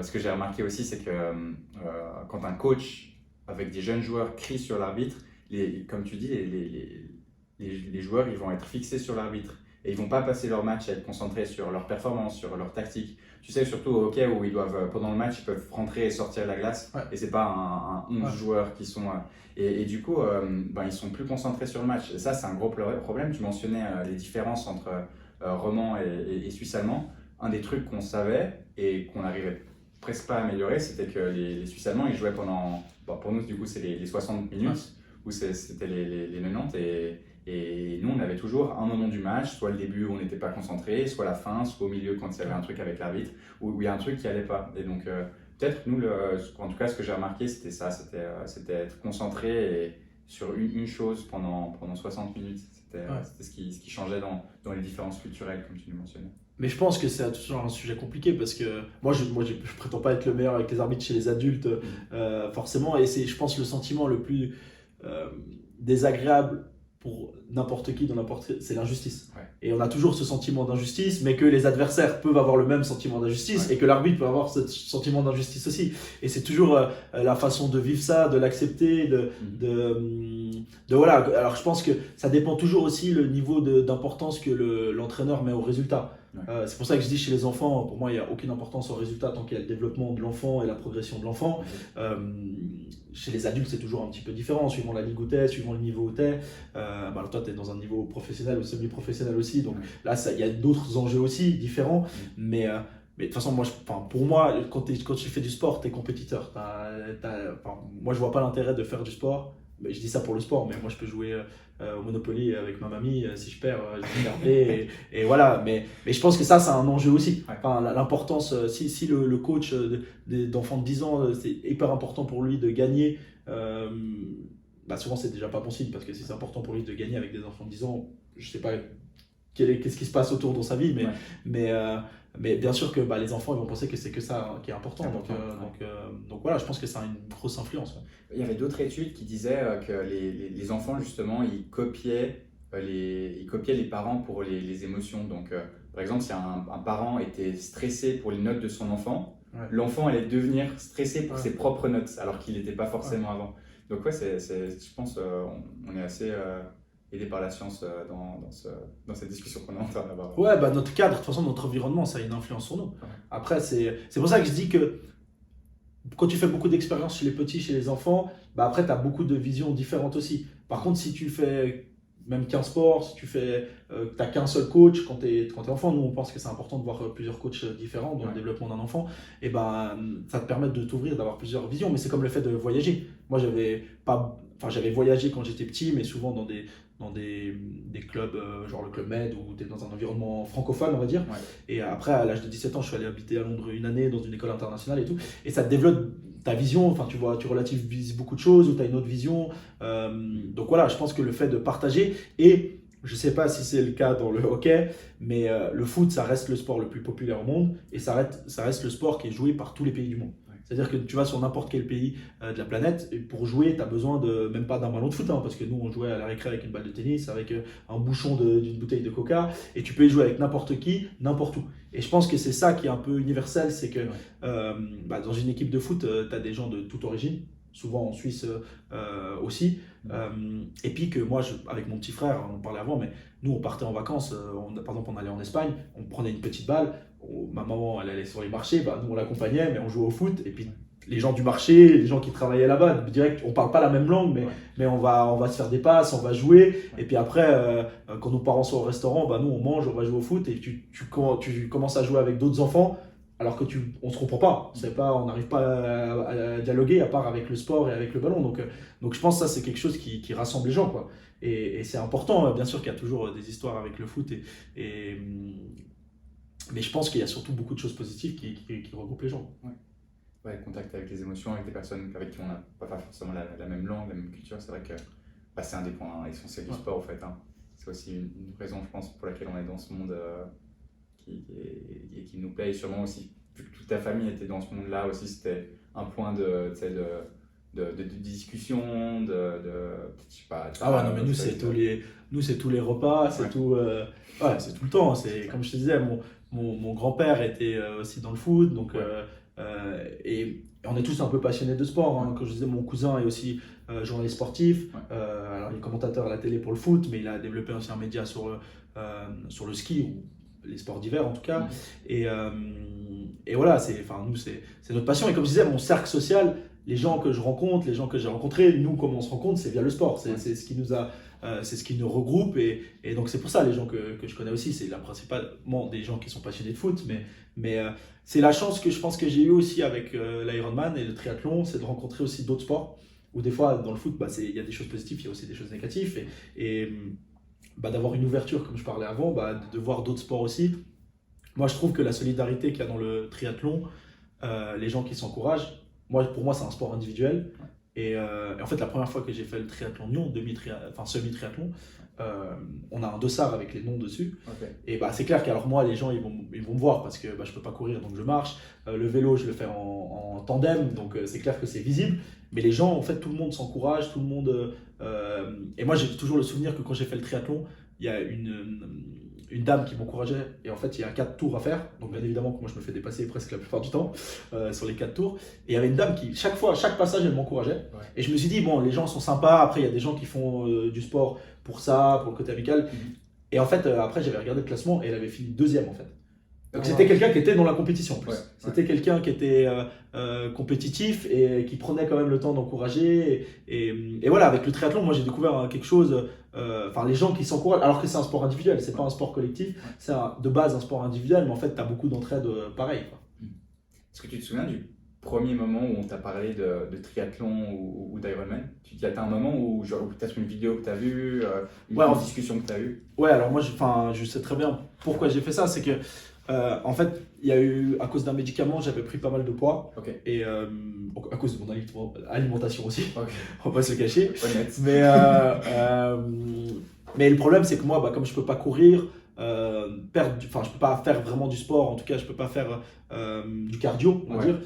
ce que j'ai remarqué aussi, c'est que quand un coach avec des jeunes joueurs crie sur l'arbitre, comme tu dis, les joueurs ils vont être fixés sur l'arbitre et ils vont pas passer leur match à être concentrés sur leur performance, sur leur tactique. Tu sais, surtout au hockey où ils doivent, pendant le match, ils peuvent rentrer et sortir de la glace et c'est pas un 11 joueurs qui sont. Et du coup, ils sont plus concentrés sur le match. Et ça, c'est un gros problème. Tu mentionnais les différences entre roman et suisse allemand. Un des trucs qu'on savait et qu'on n'arrivait presque pas à améliorer, c'était que les Suisses allemands, ils jouaient pendant. Pour nous, du coup, c'est les 60 minutes. Où c'était les 90 et nous on avait toujours un moment du match, soit le début où on n'était pas concentré, soit la fin, soit au milieu quand il y avait un truc avec l'arbitre, où il y a un truc qui allait pas. Et donc peut-être nous, en tout cas ce que j'ai remarqué c'était ça, c'était être concentré sur une chose pendant 60 minutes. C'était ce qui changeait dans les différences culturelles comme tu le mentionnais. Mais je pense que c'est toujours un sujet compliqué parce que moi je prétends pas être le meilleur avec les arbitres chez les adultes forcément, et c'est je pense le sentiment le plus désagréable pour n'importe qui, c'est l'injustice. Et on a toujours ce sentiment d'injustice, mais que les adversaires peuvent avoir le même sentiment d'injustice et que l'arbitre peut avoir ce sentiment d'injustice aussi. Et c'est toujours la façon de vivre ça, de l'accepter, voilà. Alors je pense que ça dépend toujours aussi le niveau d'importance que l'entraîneur met au résultat. C'est pour ça que je dis chez les enfants, pour moi il n'y a aucune importance au résultat tant qu'il y a le développement de l'enfant et la progression de l'enfant. Chez les adultes c'est toujours un petit peu différent, suivant la ligue où tu es, suivant le niveau où tu es. Alors toi tu es dans un niveau professionnel ou semi-professionnel aussi, donc là il y a d'autres enjeux aussi différents. Mais de toute façon, pour moi, quand tu fais du sport, tu es compétiteur. Moi je vois pas l'intérêt de faire du sport. Mais je dis ça pour le sport, mais moi je peux jouer au Monopoly avec ma mamie, si je perds, je vais regarder et voilà. Mais je pense que ça c'est un enjeu aussi. Enfin, l'importance, si le coach d'enfants de 10 ans, c'est hyper important pour lui de gagner, souvent c'est déjà pas bon signe, parce que si c'est important pour lui de gagner avec des enfants de 10 ans, je sais pas qu'est-ce qui se passe autour dans sa vie, mais bien sûr que les enfants ils vont penser que c'est que ça qui est important. Donc voilà, je pense que ça a une grosse influence. Il y avait d'autres études qui disaient que les enfants justement ils copiaient les parents pour les émotions. Donc par exemple si un parent était stressé pour les notes de son enfant, l'enfant allait devenir stressé pour ses propres notes alors qu'il n'était pas forcément avant. Donc je pense on est assez aidé par la science dans cette discussion qu'on est en train d'avoir. Notre cadre, de toute façon, notre environnement, ça a une influence sur nous. Après, c'est pour ça que je dis que quand tu fais beaucoup d'expériences chez les petits, chez les enfants, bah après, tu as beaucoup de visions différentes aussi. Par contre, si tu fais même qu'un sport, si tu fais, t'as qu'un seul coach quand tu es enfant, nous on pense que c'est important de voir plusieurs coachs différents dans le développement d'un enfant, et ben ça te permet de t'ouvrir, d'avoir plusieurs visions. Mais c'est comme le fait de voyager. Moi j'avais voyagé quand j'étais petit, mais souvent dans des clubs, genre le Club Med, où tu es dans un environnement francophone, on va dire. Ouais. Et après, à l'âge de 17 ans, je suis allé habiter à Londres une année dans une école internationale et tout. Et ça te développe ta vision, enfin tu relativises beaucoup de choses, ou tu as une autre vision. Donc voilà, je pense que le fait de partager, et je sais pas si c'est le cas dans le hockey, mais le foot, ça reste le sport le plus populaire au monde, et ça reste le sport qui est joué par tous les pays du monde. Ouais. C'est-à-dire que tu vas sur n'importe quel pays de la planète, et pour jouer, tu as besoin même pas d'un ballon de foot, hein, parce que nous, on jouait à la récré avec une balle de tennis, avec un bouchon d'une bouteille de coca, et tu peux y jouer avec n'importe qui, n'importe où. Et je pense que c'est ça qui est un peu universel, c'est que dans une équipe de foot, tu as des gens de toute origine, souvent en Suisse aussi. Et puis que moi, avec mon petit frère, on en parlait avant, mais nous, on partait en vacances, par exemple, on allait en Espagne, on prenait une petite balle, ma maman, elle allait sur les marchés, nous, on l'accompagnait, mais on jouait au foot, et puis les gens du marché, les gens qui travaillaient là-bas, direct, on parle pas la même langue, mais on va se faire des passes, on va jouer, et puis après, quand nos parents sont au restaurant, nous, on mange, on va jouer au foot, et tu commences à jouer avec d'autres enfants, alors que on se comprend pas. On n'arrive pas à dialoguer, à part avec le sport et avec le ballon. Donc je pense que ça, c'est quelque chose qui rassemble les gens, quoi. Et c'est important. Bien sûr qu'il y a toujours des histoires avec le foot, mais je pense qu'il y a surtout beaucoup de choses positives qui regroupent les gens. Ouais, contact avec les émotions, avec des personnes avec qui on n'a pas forcément la même langue, la même culture. C'est vrai que c'est un des points essentiels du sport, en fait. Hein. C'est aussi une raison, je pense, pour laquelle on est dans ce monde qui nous plaît. Et sûrement aussi, vu que toute ta famille était dans ce monde-là aussi, c'était un point de discussion, je sais pas. Non, mais nous, c'est tous les repas, c'est tout, c'est tout le temps. Comme je te disais, mon grand-père était aussi dans le foot, donc et on est tous un peu passionnés de sport. Hein. Comme je disais, mon cousin est aussi journaliste sportif. Alors, il est commentateur à la télé pour le foot, mais il a développé aussi un média sur le ski, ou les sports d'hiver en tout cas. Et voilà, nous, c'est notre passion. Et comme je disais, mon cercle social, les gens que je rencontre, les gens que j'ai rencontrés, nous, comment on se rencontre, c'est via le sport. C'est ce qui nous a, c'est ce qui nous regroupe. Et donc, c'est pour ça, les gens que je connais aussi, c'est là principalement des gens qui sont passionnés de foot. Mais c'est la chance que je pense que j'ai eu aussi avec l'Ironman et le triathlon, c'est de rencontrer aussi d'autres sports. Où des fois, dans le foot, il y a des choses positives, il y a aussi des choses négatives. Et d'avoir une ouverture, comme je parlais avant, de voir d'autres sports aussi. Moi, je trouve que la solidarité qu'il y a dans le triathlon, les gens qui s'encouragent, pour moi, c'est un sport individuel. Et en fait, la première fois que j'ai fait le triathlon Lyon, semi-triathlon, on a un dossard avec les noms dessus. Et c'est clair qu'alors moi, les gens, ils vont me voir parce que je peux pas courir, donc je marche. Le vélo, je le fais en tandem, donc c'est clair que c'est visible. Mais les gens, en fait, tout le monde s'encourage, tout le monde... et moi, j'ai toujours le souvenir que quand j'ai fait le triathlon, il y a une dame qui m'encourageait, et en fait il y a 4 tours à faire, donc bien évidemment que moi je me fais dépasser presque la plupart du temps sur les 4 tours, et il y avait une dame qui chaque passage elle m'encourageait, et je me suis dit bon, les gens sont sympas, après il y a des gens qui font du sport pour ça, pour le côté amical, et en fait après j'avais regardé le classement et elle avait fini deuxième en fait. Donc c'était quelqu'un qui était dans la compétition en plus. C'était quelqu'un qui était compétitif et qui prenait quand même le temps d'encourager. Et voilà, avec le triathlon, moi j'ai découvert quelque chose, les gens qui s'encouragent, alors que c'est un sport individuel, c'est pas un sport collectif, c'est de base un sport individuel, mais en fait tu as beaucoup d'entraide pareil. Est-ce que tu te souviens du premier moment où on t'a parlé de triathlon ou d'Ironman? Tu as un moment où, peut-être une vidéo que tu as vue, une discussion que tu as eue? Ouais, alors moi je sais très bien pourquoi j'ai fait ça, c'est que en fait, il y a eu, à cause d'un médicament, j'avais pris pas mal de poids. Et à cause de mon alimentation aussi, on va pas se le cacher. Mais le problème, c'est que moi, comme je peux pas courir, je peux pas faire vraiment du sport, en tout cas, je peux pas faire du cardio, on va dire.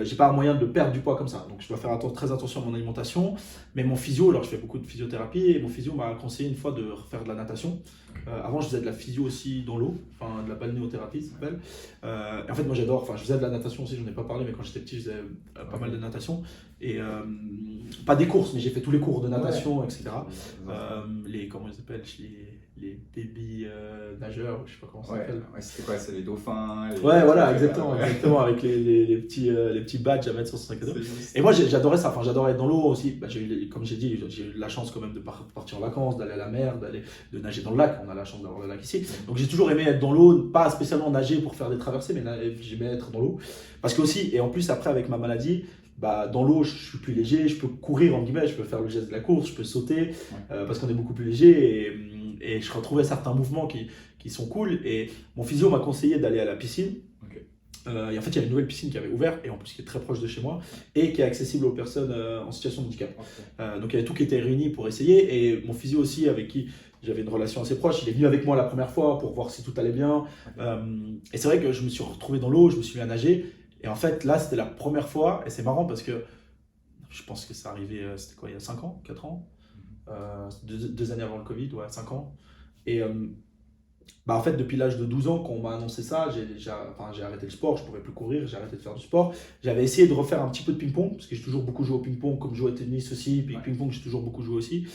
J'ai pas un moyen de perdre du poids comme ça, donc je dois faire très attention à mon alimentation. Mais mon physio, alors je fais beaucoup de physiothérapie, et mon physio m'a conseillé une fois de faire de la natation. Avant, je faisais de la physio aussi dans l'eau, de la balnéothérapie, ça s'appelle. En fait, moi j'adore, je faisais de la natation aussi, j'en ai pas parlé, mais quand j'étais petit, je faisais pas mal de natation. Et pas des courses, mais j'ai fait tous les cours de natation, etc. Comment ils s'appellent, les baby nageurs, je sais pas comment ça s'appelle. C'était quoi? C'est les dauphins? Voilà, exactement, avec les petits badges à mettre sur son sac à dos. Et moi j'adorais ça, j'adorais être dans l'eau aussi. Comme j'ai dit, j'ai eu la chance quand même de partir en vacances, d'aller à la mer, de nager dans le lac. On a la chance d'avoir le lac ici. Donc j'ai toujours aimé être dans l'eau, pas spécialement nager pour faire des traversées, mais j'aimais être dans l'eau. Parce que aussi, et en plus après avec ma maladie, dans l'eau, je suis plus léger, je peux courir, en guillemets, je peux faire le geste de la course, je peux sauter, parce qu'on est beaucoup plus léger, et je retrouvais certains mouvements qui sont cool. Et mon physio m'a conseillé d'aller à la piscine. Et en fait, il y a une nouvelle piscine qui avait ouvert, et en plus qui est très proche de chez moi, et qui est accessible aux personnes en situation de handicap. Donc il y avait tout qui était réuni pour essayer, et mon physio aussi, avec qui j'avais une relation assez proche, il est venu avec moi la première fois pour voir si tout allait bien. Et c'est vrai que je me suis retrouvé dans l'eau, je me suis mis à nager. Et en fait, là, c'était la première fois, et c'est marrant parce que je pense que c'est arrivé, c'était quoi, il y a 5 ans, 4 ans, 2 années avant le Covid, 5 ans. Et en fait, depuis l'âge de 12 ans, quand on m'a annoncé ça, j'ai arrêté le sport, je ne pouvais plus courir, j'ai arrêté de faire du sport. J'avais essayé de refaire un petit peu de ping-pong, parce que j'ai toujours beaucoup joué au ping-pong, comme je jouais au tennis aussi, puis ping-pong, j'ai toujours beaucoup joué aussi.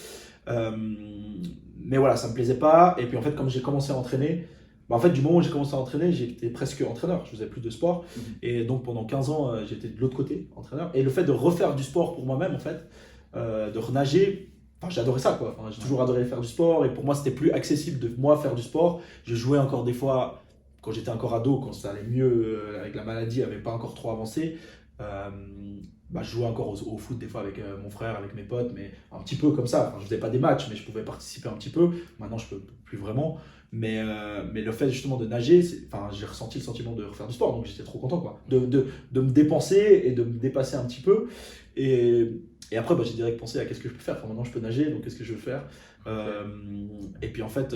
Mais voilà, ça ne me plaisait pas. Et puis en fait, comme j'ai commencé à entraîner, en fait, du moment où j'ai commencé à entraîner, j'étais presque entraîneur, je faisais plus de sport. Et donc pendant 15 ans, j'étais de l'autre côté, entraîneur. Et le fait de refaire du sport pour moi-même, en fait, de renager, j'adorais ça, quoi. J'ai toujours adoré faire du sport, et pour moi, c'était plus accessible de moi faire du sport. Je jouais encore des fois, quand j'étais encore ado, quand ça allait mieux avec la maladie, n'avait pas encore trop avancé. Je jouais encore au foot des fois avec mon frère, avec mes potes, mais un petit peu comme ça. Je faisais pas des matchs, mais je pouvais participer un petit peu. Maintenant, je peux plus vraiment. Mais le fait justement de nager, j'ai ressenti le sentiment de refaire du sport, donc j'étais trop content, quoi. De me dépenser et de me dépasser un petit peu. Et après, j'ai direct pensé à qu'est-ce que je peux faire. Maintenant, je peux nager, donc qu'est-ce que je veux faire. Et puis en fait,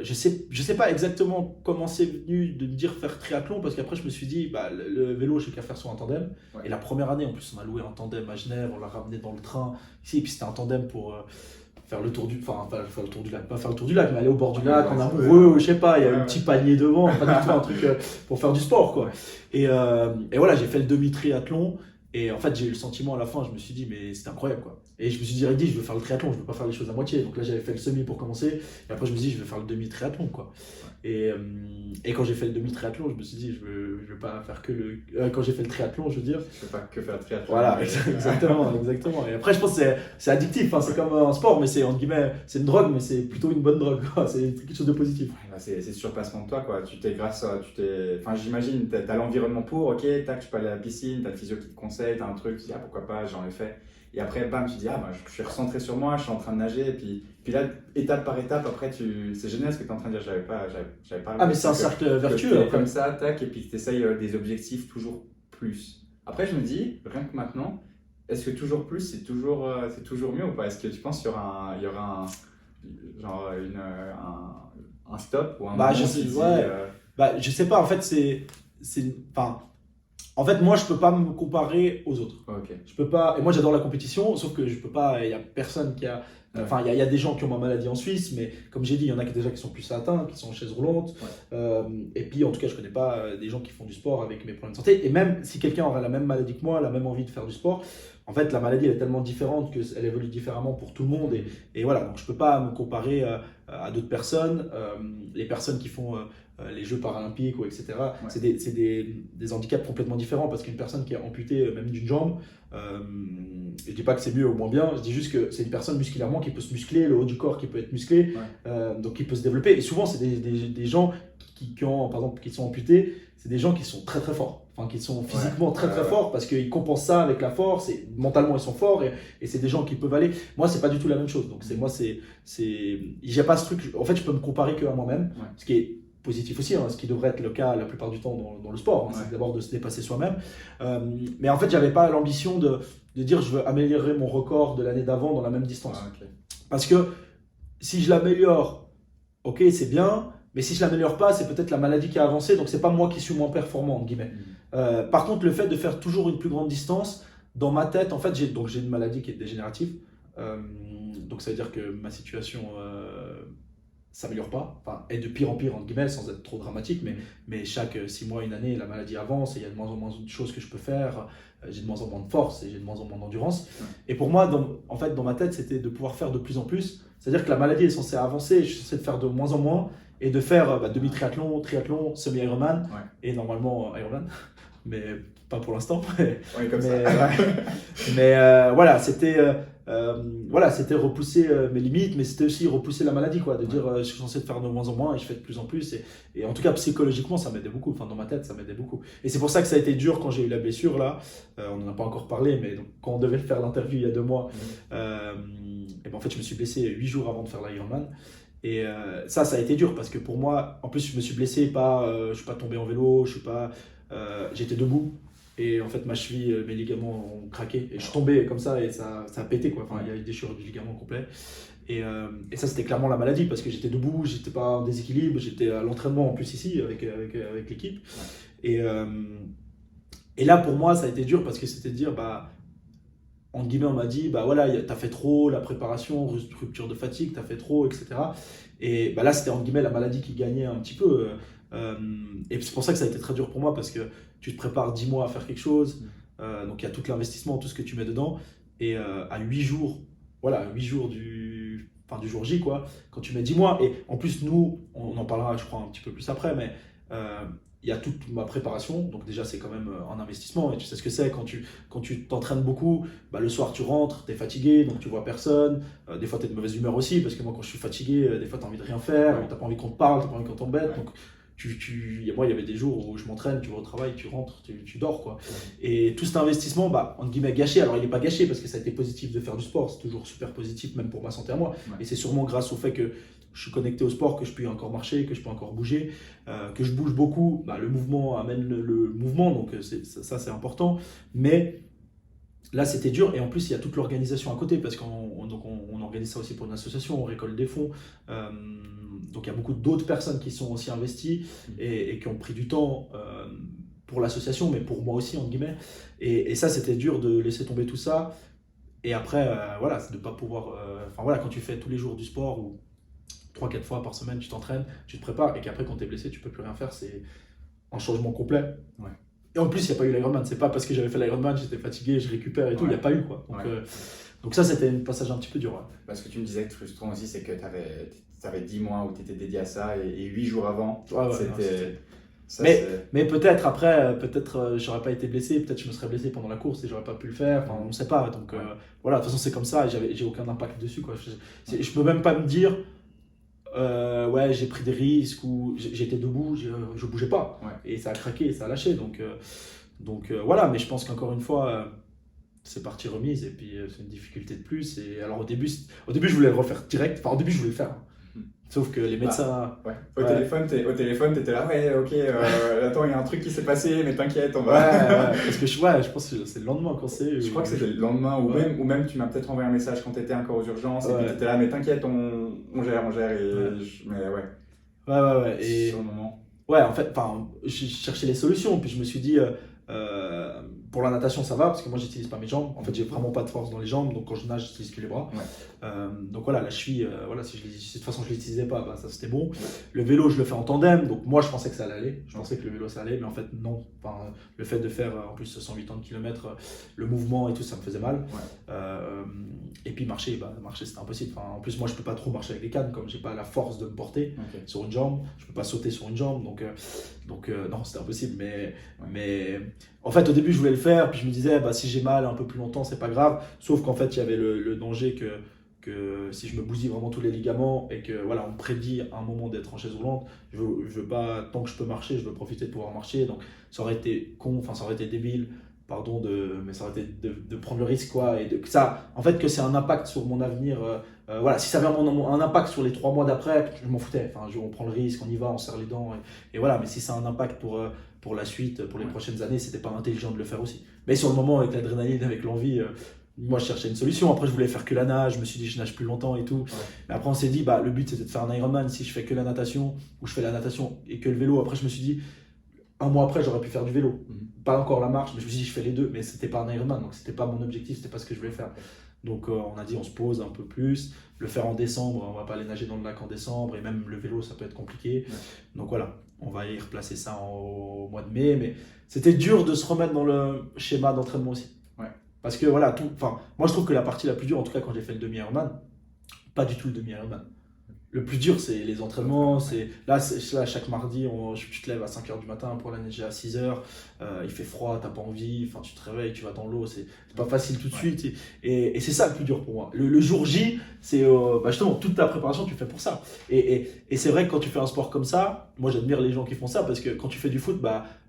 je sais pas exactement comment c'est venu de me dire faire triathlon, parce qu'après je me suis dit, le vélo, je sais qu'à faire sur un tandem. Et la première année, en plus, on a loué un tandem à Genève, on l'a ramené dans le train ici, et puis c'était un tandem pour faire le tour du lac, pas faire le tour du lac, mais aller au bord du lac en amoureux, je sais pas, il y a un petit panier devant, pas du tout un truc pour faire du sport, quoi. Et voilà, j'ai fait le demi-triathlon. Et en fait, j'ai eu le sentiment à la fin, je me suis dit, mais c'était incroyable, quoi. Et je me suis dit, je veux faire le triathlon, je veux pas faire les choses à moitié. Donc là, j'avais fait le semi pour commencer. Et après, je me suis dit, je vais faire le demi-triathlon, quoi. Et quand j'ai fait le demi-triathlon, je me suis dit, je veux pas faire que le. Quand j'ai fait le triathlon, je veux dire. Je veux pas que faire le triathlon. Voilà, exactement. Et après, je pense que c'est addictif, c'est comme un sport, mais c'est, entre guillemets, c'est une drogue, mais c'est plutôt une bonne drogue, quoi. C'est quelque chose de positif. C'est surpassement de toi, quoi. J'imagine, t'as l'environnement pour, ok, tac, tu peux aller à la piscine, t'as le physio qui te conseille, t'as un truc, tu dis, pourquoi pas, j'en ai fait. Et après, bam, tu dis, je suis recentré sur moi, je suis en train de nager, et puis là, étape par étape, après, c'est génial ce que tu es en train de dire, j'avais pas. Mais c'est un cercle vertueux. Comme ça, tac, et puis tu essayes des objectifs toujours plus. Après, je me dis, rien que maintenant, est-ce que toujours plus, c'est toujours mieux ou pas? Est-ce que tu penses qu'il y aura un stop ou un moment je sais pas, en fait, en fait, moi, je peux pas me comparer aux autres. Je peux pas, et moi, j'adore la compétition, sauf que je peux pas, il y a personne qui a. Il y a des gens qui ont ma maladie en Suisse, mais comme j'ai dit, il y en a déjà qui sont plus atteints, qui sont en chaise roulante. Et puis, en tout cas, je connais pas des gens qui font du sport avec mes problèmes de santé. Et même si quelqu'un aurait la même maladie que moi, la même envie de faire du sport, en fait, la maladie elle est tellement différente qu'elle évolue différemment pour tout le monde. Et voilà, donc je peux pas me comparer à d'autres personnes. Les personnes qui font les Jeux paralympiques ou etc. C'est des handicaps complètement différents, parce qu'une personne qui est amputée même d'une jambe, je dis pas que c'est mieux ou moins bien, je dis juste que c'est une personne musculairement qui peut se muscler, le haut du corps qui peut être musclé, donc qui peut se développer. Et souvent, c'est des gens par exemple, qui sont amputés, c'est des gens qui sont très très forts, qui sont physiquement très forts, parce qu'ils compensent ça avec la force, et mentalement ils sont forts, et c'est des gens qui peuvent aller. Moi, c'est pas du tout la même chose, donc j'ai pas ce truc. En fait, je peux me comparer qu'à moi-même, ce qui est positif aussi, ce qui devrait être le cas la plupart du temps dans le sport, c'est d'abord de se dépasser soi-même. Mais en fait, j'avais pas l'ambition de dire je veux améliorer mon record de l'année d'avant dans la même distance. Parce que si je l'améliore, ok, c'est bien, mais si je l'améliore pas, c'est peut-être la maladie qui a avancé, donc c'est pas moi qui suis moins performant, entre guillemets. Par contre, le fait de faire toujours une plus grande distance, dans ma tête, en fait, j'ai une maladie qui est dégénérative, donc ça veut dire que ma situation s'améliore pas, est de pire en pire, entre guillemets, sans être trop dramatique, mais chaque 6 mois, une année, la maladie avance, et il y a de moins en moins de choses que je peux faire, j'ai de moins en moins de force et j'ai de moins en moins d'endurance. Et pour moi, en fait, dans ma tête, c'était de pouvoir faire de plus en plus. C'est-à-dire que la maladie est censée avancer, je suis censé de faire de moins en moins et de faire demi-triathlon, triathlon, semi-Ironman et normalement Ironman, mais pas pour l'instant. Comme mais, ça. voilà, c'était repousser mes limites, mais c'était aussi repousser la maladie, quoi, de dire je suis censé de faire de moins en moins et je fais de plus en plus. Et en tout cas, psychologiquement, ça m'aidait beaucoup. Enfin, dans ma tête, ça m'aidait beaucoup. Et c'est pour ça que ça a été dur quand j'ai eu la blessure, là. On n'en a pas encore parlé, mais donc, quand on devait faire l'interview il y a 2 mois, et ben, en fait, je me suis blessé 8 jours avant de faire l'Ironman. Et ça a été dur parce que pour moi, en plus, je me suis blessé, je suis pas tombé en vélo, j'étais debout. Et en fait, ma cheville, mes ligaments ont craqué. Et je suis tombé comme ça et ça a pété, quoi. Enfin, il y a eu des déchirure du ligament complet. Et ça, c'était clairement la maladie parce que j'étais debout, j'étais pas en déséquilibre, j'étais à l'entraînement en plus ici avec l'équipe. Et là, pour moi, ça a été dur parce que c'était de dire, entre guillemets, on m'a dit, voilà, t'as fait trop, la préparation, rupture de fatigue, t'as fait trop, etc. Et là, c'était entre guillemets la maladie qui gagnait un petit peu. Et c'est pour ça que ça a été très dur pour moi parce que tu te prépares 10 mois à faire quelque chose, donc il y a tout l'investissement, tout ce que tu mets dedans. Et à 8 jours, voilà, 8 jours du jour J, quoi, quand tu mets 10 mois. Et en plus, nous, on en parlera, je crois, un petit peu plus après, mais il y a toute ma préparation, donc déjà c'est quand même un investissement et tu sais ce que c'est quand tu t'entraînes beaucoup, le soir tu rentres, tu es fatigué donc tu vois personne, des fois tu es de mauvaise humeur aussi parce que moi quand je suis fatigué, des fois tu as envie de rien faire, tu n'as pas envie qu'on te parle, tu n'as pas envie qu'on t'embête, donc moi il y avait des jours où je m'entraîne, tu vas au travail, tu rentres, tu dors, quoi. Et tout cet investissement, entre guillemets gâché, alors il n'est pas gâché parce que ça a été positif de faire du sport, c'est toujours super positif même pour ma santé à moi, et c'est sûrement grâce au fait que je suis connecté au sport, que je peux encore marcher, que je peux encore bouger, que je bouge beaucoup. Le mouvement amène le mouvement, donc ça c'est important. Mais là c'était dur et en plus il y a toute l'organisation à côté parce qu'on organise ça aussi pour une association, on récolte des fonds. Donc il y a beaucoup d'autres personnes qui sont aussi investies et qui ont pris du temps pour l'association, mais pour moi aussi, entre guillemets. Et ça c'était dur de laisser tomber tout ça. Et après, voilà, c'est de ne pas pouvoir. Quand tu fais tous les jours du sport ou 3-4 fois par semaine, tu t'entraînes, tu te prépares et qu'après quand tu es blessé, tu peux plus rien faire, c'est un changement complet. Et en plus, il n'y a pas eu l'Ironman, c'est pas parce que j'avais fait l'Ironman, j'étais fatigué, je récupère et tout, il n'y a pas eu, quoi. Donc ça, c'était un passage un petit peu dur. Parce que tu me disais que frustrant aussi, c'est que tu avais 10 mois où tu étais dédié à ça et 8 jours avant, c'était... Mais peut-être après, j'aurais pas été blessé, peut-être je me serais blessé pendant la course et j'aurais pas pu le faire, on ne sait pas. Donc voilà, de toute façon c'est comme ça et j'ai aucun impact dessus, quoi. Je peux même pas me dire j'ai pris des risques ou j'étais debout, je bougeais pas et ça a craqué et ça a lâché. Donc voilà, mais je pense qu'encore une fois c'est partie remise et puis c'est une difficulté de plus. Et alors au début je voulais le refaire direct, au début je voulais le faire. Sauf que les médecins... Au téléphone, t'étais là, ok, attends, il y a un truc qui s'est passé, mais t'inquiète, on va... parce que je pense que c'est le lendemain quand c'est... Je crois que c'était le lendemain, ou même tu m'as peut-être envoyé un message quand t'étais encore aux urgences, et puis t'étais là, mais t'inquiète, on gère, et... Et... Sur le moment... en fait, je cherchais les solutions, puis je me suis dit... pour la natation ça va parce que moi j'utilise pas mes jambes, en fait j'ai vraiment pas de force dans les jambes, donc quand je nage j'utilise que les bras. Donc voilà, la cheville, si de toute façon je l'utilisais pas, ça c'était bon. Le vélo je le fais en tandem, donc moi je pensais que ça allait aller, je pensais que le vélo ça allait, mais en fait non. Le fait de faire en plus 180 km, le mouvement et tout ça me faisait mal. Et puis marcher c'était impossible. En plus moi je peux pas trop marcher avec les cannes comme j'ai pas la force de me porter sur une jambe, je peux pas sauter sur une jambe, donc non c'était impossible. Mais en fait au début je voulais le faire, puis je me disais si j'ai mal un peu plus longtemps c'est pas grave, sauf qu'en fait il y avait le danger que si je me bousille vraiment tous les ligaments et que voilà on me prédit un moment d'être en chaise roulante, je veux pas, tant que je peux marcher, je veux profiter de pouvoir marcher, donc ça aurait été ça aurait été débile, mais ça aurait été de prendre le risque, quoi, et que ça, en fait, que c'est un impact sur mon avenir. Si ça avait un impact sur les 3 mois d'après, je m'en foutais. On prend le risque, on y va, on serre les dents, et voilà. Mais si ça a un impact pour la suite, pour les prochaines années, c'était pas intelligent de le faire aussi. Mais sur le moment, avec l'adrénaline, avec l'envie, moi je cherchais une solution. Après, je voulais faire que la nage, je me suis dit je nage plus longtemps et tout. Mais après, on s'est dit le but c'était de faire un Ironman. Si je fais que la natation, ou je fais la natation et que le vélo, après je me suis dit, un mois après, j'aurais pu faire du vélo. Pas encore la marche, mais je me suis dit, je fais les deux. Mais c'était pas un Ironman, donc c'était pas mon objectif, c'était pas ce que je voulais faire. Donc on a dit, on se pose un peu plus. Le faire en décembre, on va pas aller nager dans le lac en décembre. Et même le vélo, ça peut être compliqué. Donc voilà. on va y replacer ça au mois de mai, mais c'était dur de se remettre dans le schéma d'entraînement aussi. Ouais. Parce que voilà, moi je trouve que la partie la plus dure, en tout cas quand j'ai fait le demi-Ironman, pas du tout le demi-Ironman. Le plus dur, c'est les entraînements. Là, chaque mardi, tu te lèves à 5h du matin pour la neiger à 6h. Il fait froid, t'as pas envie. Enfin, tu te réveilles, tu vas dans l'eau. C'est pas facile tout de suite. Et c'est ça le plus dur pour moi. Le jour J, c'est justement toute ta préparation, tu fais pour ça. Et c'est vrai que quand tu fais un sport comme ça, moi j'admire les gens qui font ça parce que quand tu fais du foot,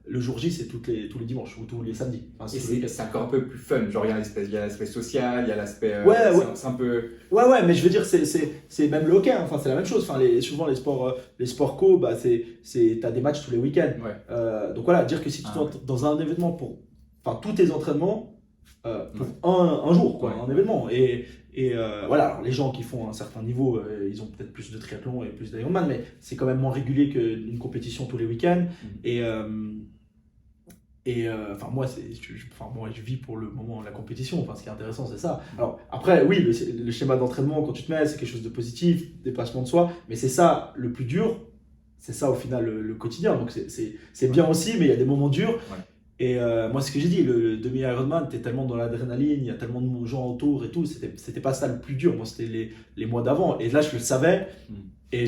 le jour J, c'est tous les dimanches ou tous les samedis. Enfin, c'est encore un peu plus fun. Genre, il y a l'aspect social, il y a l'aspect. Ouais. C'est un peu. Ouais, mais je veux dire, c'est même le hockey. Enfin, c'est la même chose. Enfin, souvent, les sports co, t'as des matchs tous les week-ends. Ouais. Donc voilà, dire que si tu es dans un événement tous tes entraînements pour un jour, quoi, un événement. Et voilà, alors les gens qui font un certain niveau, ils ont peut-être plus de triathlon et plus d'Ironman, mais c'est quand même moins régulier qu'une compétition tous les week-ends. Moi, je vis pour le moment la compétition. Enfin, ce qui est intéressant, c'est ça. Alors, après, oui, le schéma d'entraînement, quand tu te mets, c'est quelque chose de positif, dépassement de soi, mais c'est ça le plus dur. C'est ça, au final, le quotidien. Donc, c'est bien aussi, mais il y a des moments durs. Ouais. Et moi, ce que j'ai dit, le demi-Ironman, t'es tellement dans l'adrénaline, il y a tellement de gens autour et tout. C'était pas ça le plus dur. Moi, c'était les mois d'avant. Et là, je le savais. Et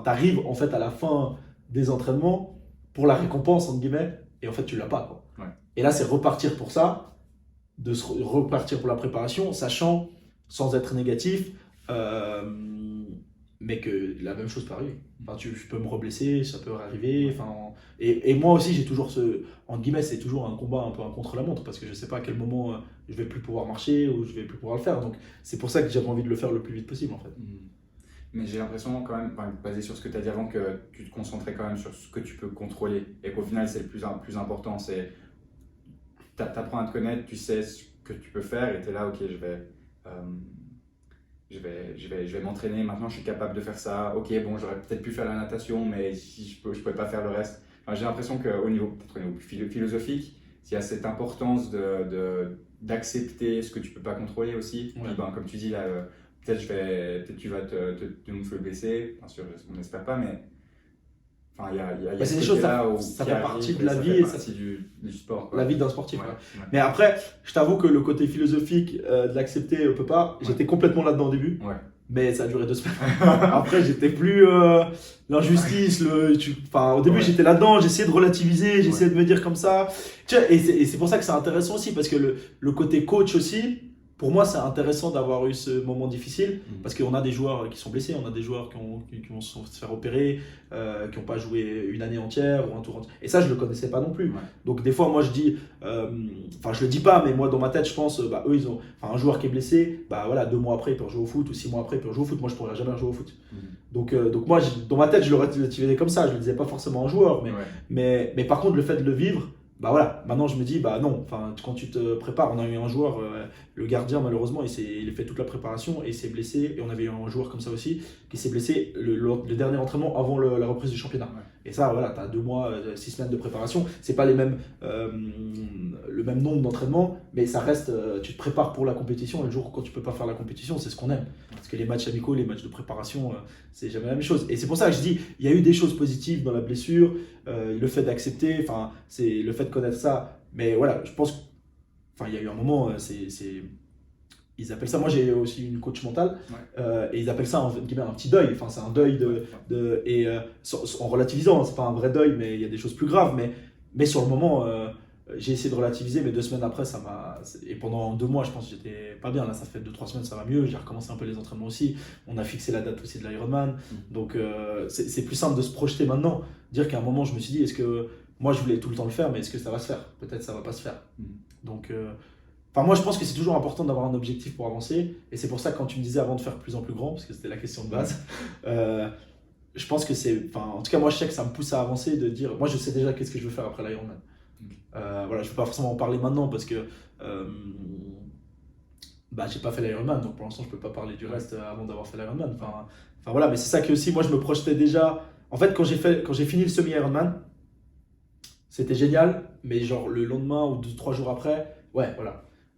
t'arrives, en fait, à la fin des entraînements pour la récompense, entre guillemets. Et en fait, tu l'as pas, quoi. Ouais. Et là, c'est repartir pour ça, repartir pour la préparation, sachant, sans être négatif, mais que la même chose peut arriver. Enfin, je peux me reblesser, ça peut arriver. Enfin, et moi aussi, j'ai toujours entre guillemets, c'est toujours un combat un peu un contre-la-montre, parce que je sais pas à quel moment je vais plus pouvoir marcher ou je vais plus pouvoir le faire. Donc, c'est pour ça que j'avais envie de le faire le plus vite possible, en fait. Mais j'ai l'impression quand même, basé sur ce que tu as dit avant, que tu te concentrais quand même sur ce que tu peux contrôler et qu'au final c'est le plus important. C'est t'apprends à te connaître, tu sais ce que tu peux faire et tu es là, ok, je vais m'entraîner, maintenant je suis capable de faire ça. Ok, bon, j'aurais peut-être pu faire la natation, mais si je pouvais pas faire le reste. Enfin, j'ai l'impression qu'au niveau plus philosophique, il y a cette importance d'accepter ce que tu peux pas contrôler aussi. Ouais. Puis, comme tu dis là, peut-être tu vas te blesser, bien sûr, on n'espère pas, mais enfin, il y a c'est des choses, ça fait partie de la vie et ça fait partie du sport. La vie d'un sportif. Ouais. Mais après, je t'avoue que le côté philosophique de l'accepter, on peut pas. J'étais complètement là-dedans au début, mais ça a duré 2 semaines. Après, j'étais plus l'injustice. Au début, j'étais là-dedans, j'essayais de relativiser, j'essayais de me dire comme ça. Et c'est pour ça que c'est intéressant aussi, parce que le côté coach aussi. Pour moi, c'est intéressant d'avoir eu ce moment difficile parce qu'on a des joueurs qui sont blessés, on a des joueurs qui vont se faire opérer, qui n'ont pas joué une année entière ou un tour entier. Et ça, je ne le connaissais pas non plus. Ouais. Donc, des fois, moi, je dis, je le dis pas, mais moi, dans ma tête, je pense, eux, ils ont un joueur qui est blessé, 2 mois après, il peut rejouer au foot ou 6 mois après, il peut rejouer au foot. Moi, je ne pourrais jamais rejouer au foot. Donc moi, dans ma tête, je le relativisais comme ça. Je ne le disais pas forcément en joueur, mais par contre, le fait de le vivre, maintenant je me dis, non, quand tu te prépares, on a eu un joueur, le gardien malheureusement, il a fait toute la préparation et il s'est blessé, et on avait eu un joueur comme ça aussi, qui s'est blessé le dernier entraînement avant la reprise du championnat. Ouais. Et ça, voilà, tu as 2 mois, 6 semaines de préparation, c'est pas le même nombre d'entraînements, mais ça reste, tu te prépares pour la compétition, et le jour quand tu peux pas faire la compétition, c'est ce qu'on aime. Parce que les matchs amicaux, les matchs de préparation, c'est jamais la même chose. Et c'est pour ça que je dis, il y a eu des choses positives dans la blessure, le fait d'accepter, c'est le fait de connaître ça. Mais voilà, je pense qu'il y a eu un moment, ils appellent ça, moi j'ai aussi une coach mentale, et ils appellent ça un petit deuil. C'est un deuil en relativisant, c'est pas un vrai deuil, mais il y a des choses plus graves. Mais sur le moment, j'ai essayé de relativiser, mais 2 semaines après, et pendant 2 mois, je pense que j'étais pas bien. Là, ça fait 2-3 semaines, ça va mieux. J'ai recommencé un peu les entraînements aussi. On a fixé la date aussi de l'Ironman. Donc, c'est plus simple de se projeter maintenant. Dire qu'à un moment, je me suis dit, est-ce que moi, je voulais tout le temps le faire, mais est-ce que ça va se faire? Peut-être ça va pas se faire. Donc, moi, je pense que c'est toujours important d'avoir un objectif pour avancer. Et c'est pour ça que quand tu me disais avant de faire plus en plus grand, parce que c'était la question de base, je pense que en tout cas, moi, je sais que ça me pousse à avancer, de dire, moi, je sais déjà qu'est-ce que je veux faire après l'Ironman. Je ne vais pas forcément en parler maintenant parce que j'ai pas fait l'Ironman, donc pour l'instant je peux pas parler du reste avant d'avoir fait l'Ironman. Mais c'est ça que aussi moi je me projetais déjà. En fait, quand j'ai fini le semi-Ironman, c'était génial, mais genre le lendemain ou 2-3 jours après,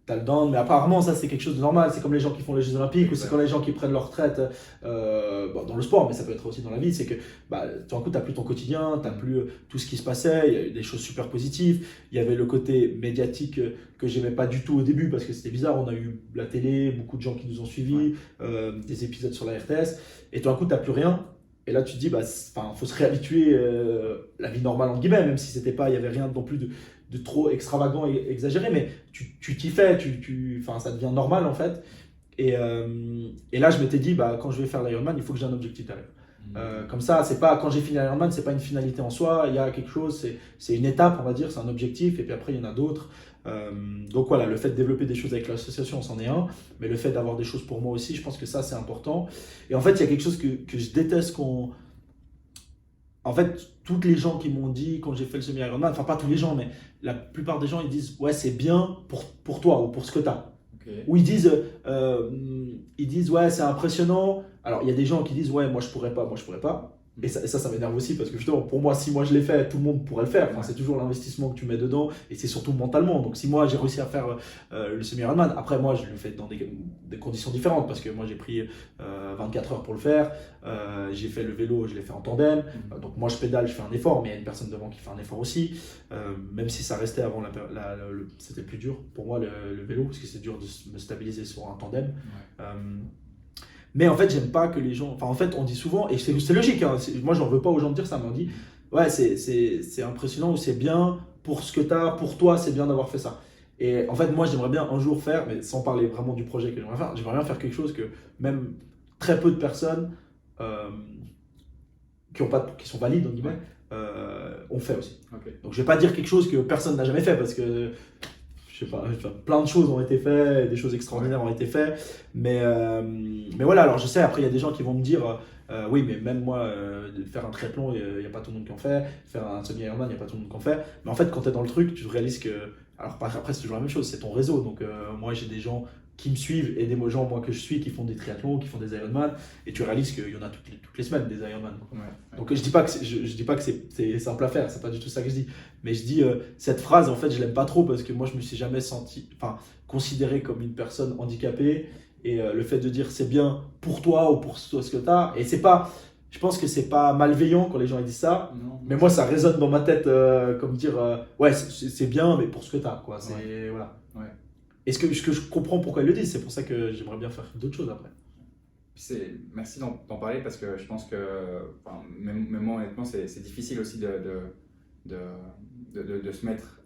t'as le down, mais apparemment ça c'est quelque chose de normal, c'est comme les gens qui font les Jeux Olympiques ou c'est comme les gens qui prennent leur retraite dans le sport, mais ça peut être aussi dans la vie, c'est que tout d'un coup t'as plus ton quotidien, t'as plus tout ce qui se passait, il y a eu des choses super positives, il y avait le côté médiatique que j'aimais pas du tout au début parce que c'était bizarre, on a eu la télé, beaucoup de gens qui nous ont suivis, des épisodes sur la RTS, et tout d'un coup t'as plus rien. Et là, tu te dis, faut se réhabituer la vie normale, en guillemets, même si c'était pas, il y avait rien non plus de trop extravagant et exagéré, mais tu t'y fais, ça devient normal en fait. Et là, je m'étais dit, quand je vais faire l'Ironman, il faut que j'ai un objectif derrière. Comme ça, c'est pas quand j'ai fini l'Ironman, c'est pas une finalité en soi, il y a quelque chose, c'est une étape, on va dire, c'est un objectif, et puis après, il y en a d'autres. Donc voilà, le fait de développer des choses avec l'association, c'en est un, mais le fait d'avoir des choses pour moi aussi, je pense que ça, c'est important. Et en fait, il y a quelque chose que je déteste En fait, toutes les gens qui m'ont dit quand j'ai fait le semi-Ironman, enfin pas tous les gens, mais la plupart des gens, ils disent ouais, c'est bien pour toi ou pour ce que tu as. Okay. Ou ils disent ouais, c'est impressionnant. Alors il y a des gens qui disent ouais, moi je pourrais pas. Et ça m'énerve aussi parce que justement, pour moi, si moi je l'ai fait, tout le monde pourrait le faire. Enfin, c'est toujours l'investissement que tu mets dedans et c'est surtout mentalement. Donc, si moi j'ai réussi à faire le semi-Ironman, après moi je le fais dans des conditions différentes parce que moi j'ai pris 24 heures pour le faire. J'ai fait le vélo, je l'ai fait en tandem. Donc, moi je pédale, je fais un effort, mais il y a une personne devant qui fait un effort aussi. Même si ça restait avant, c'était plus dur pour moi le vélo parce que c'est dur de me stabiliser sur un tandem. Mais en fait, j'aime pas que les gens. Enfin, en fait, on dit souvent, et c'est logique, hein, moi j'en veux pas aux gens de dire ça, mais on dit ouais, c'est impressionnant ou c'est bien pour ce que tu as, pour toi, c'est bien d'avoir fait ça. Et en fait, moi j'aimerais bien un jour faire, mais sans parler vraiment du projet que j'aimerais bien faire quelque chose que même très peu de personnes qui sont valides, en guillemets, ont fait aussi. Okay. Donc je vais pas dire quelque chose que personne n'a jamais fait parce que. Je sais pas, plein de choses ont été faites, des choses extraordinaires ont été faites, mais voilà, alors je sais, après il y a des gens qui vont me dire, oui, mais même moi, faire un triathlon, il n'y a pas tout le monde qui en fait, faire un semi-Ironman, il n'y a pas tout le monde qui en fait, mais en fait, quand tu es dans le truc, tu réalises que, alors après c'est toujours la même chose, c'est ton réseau, donc moi j'ai des gens qui me suivent et des gens moi que je suis qui font des triathlons, qui font des Ironman, et tu réalises qu'il y en a toutes les semaines des Ironman. Donc je dis pas que c'est simple à faire, c'est pas du tout ça que je dis, mais je dis cette phrase en fait je l'aime pas trop parce que moi je me suis jamais considéré comme une personne handicapée, et le fait de dire c'est bien pour toi ou pour ce que tu as, et c'est pas, je pense que c'est pas malveillant quand les gens ils disent ça, mais moi ça résonne dans ma tête comme dire ouais c'est bien mais pour ce que tu as quoi, c'est voilà. Et ce que je comprends pourquoi ils le disent, c'est pour ça que j'aimerais bien faire d'autres choses après. Merci d'en parler parce que je pense que, même moi honnêtement, c'est difficile aussi de se mettre,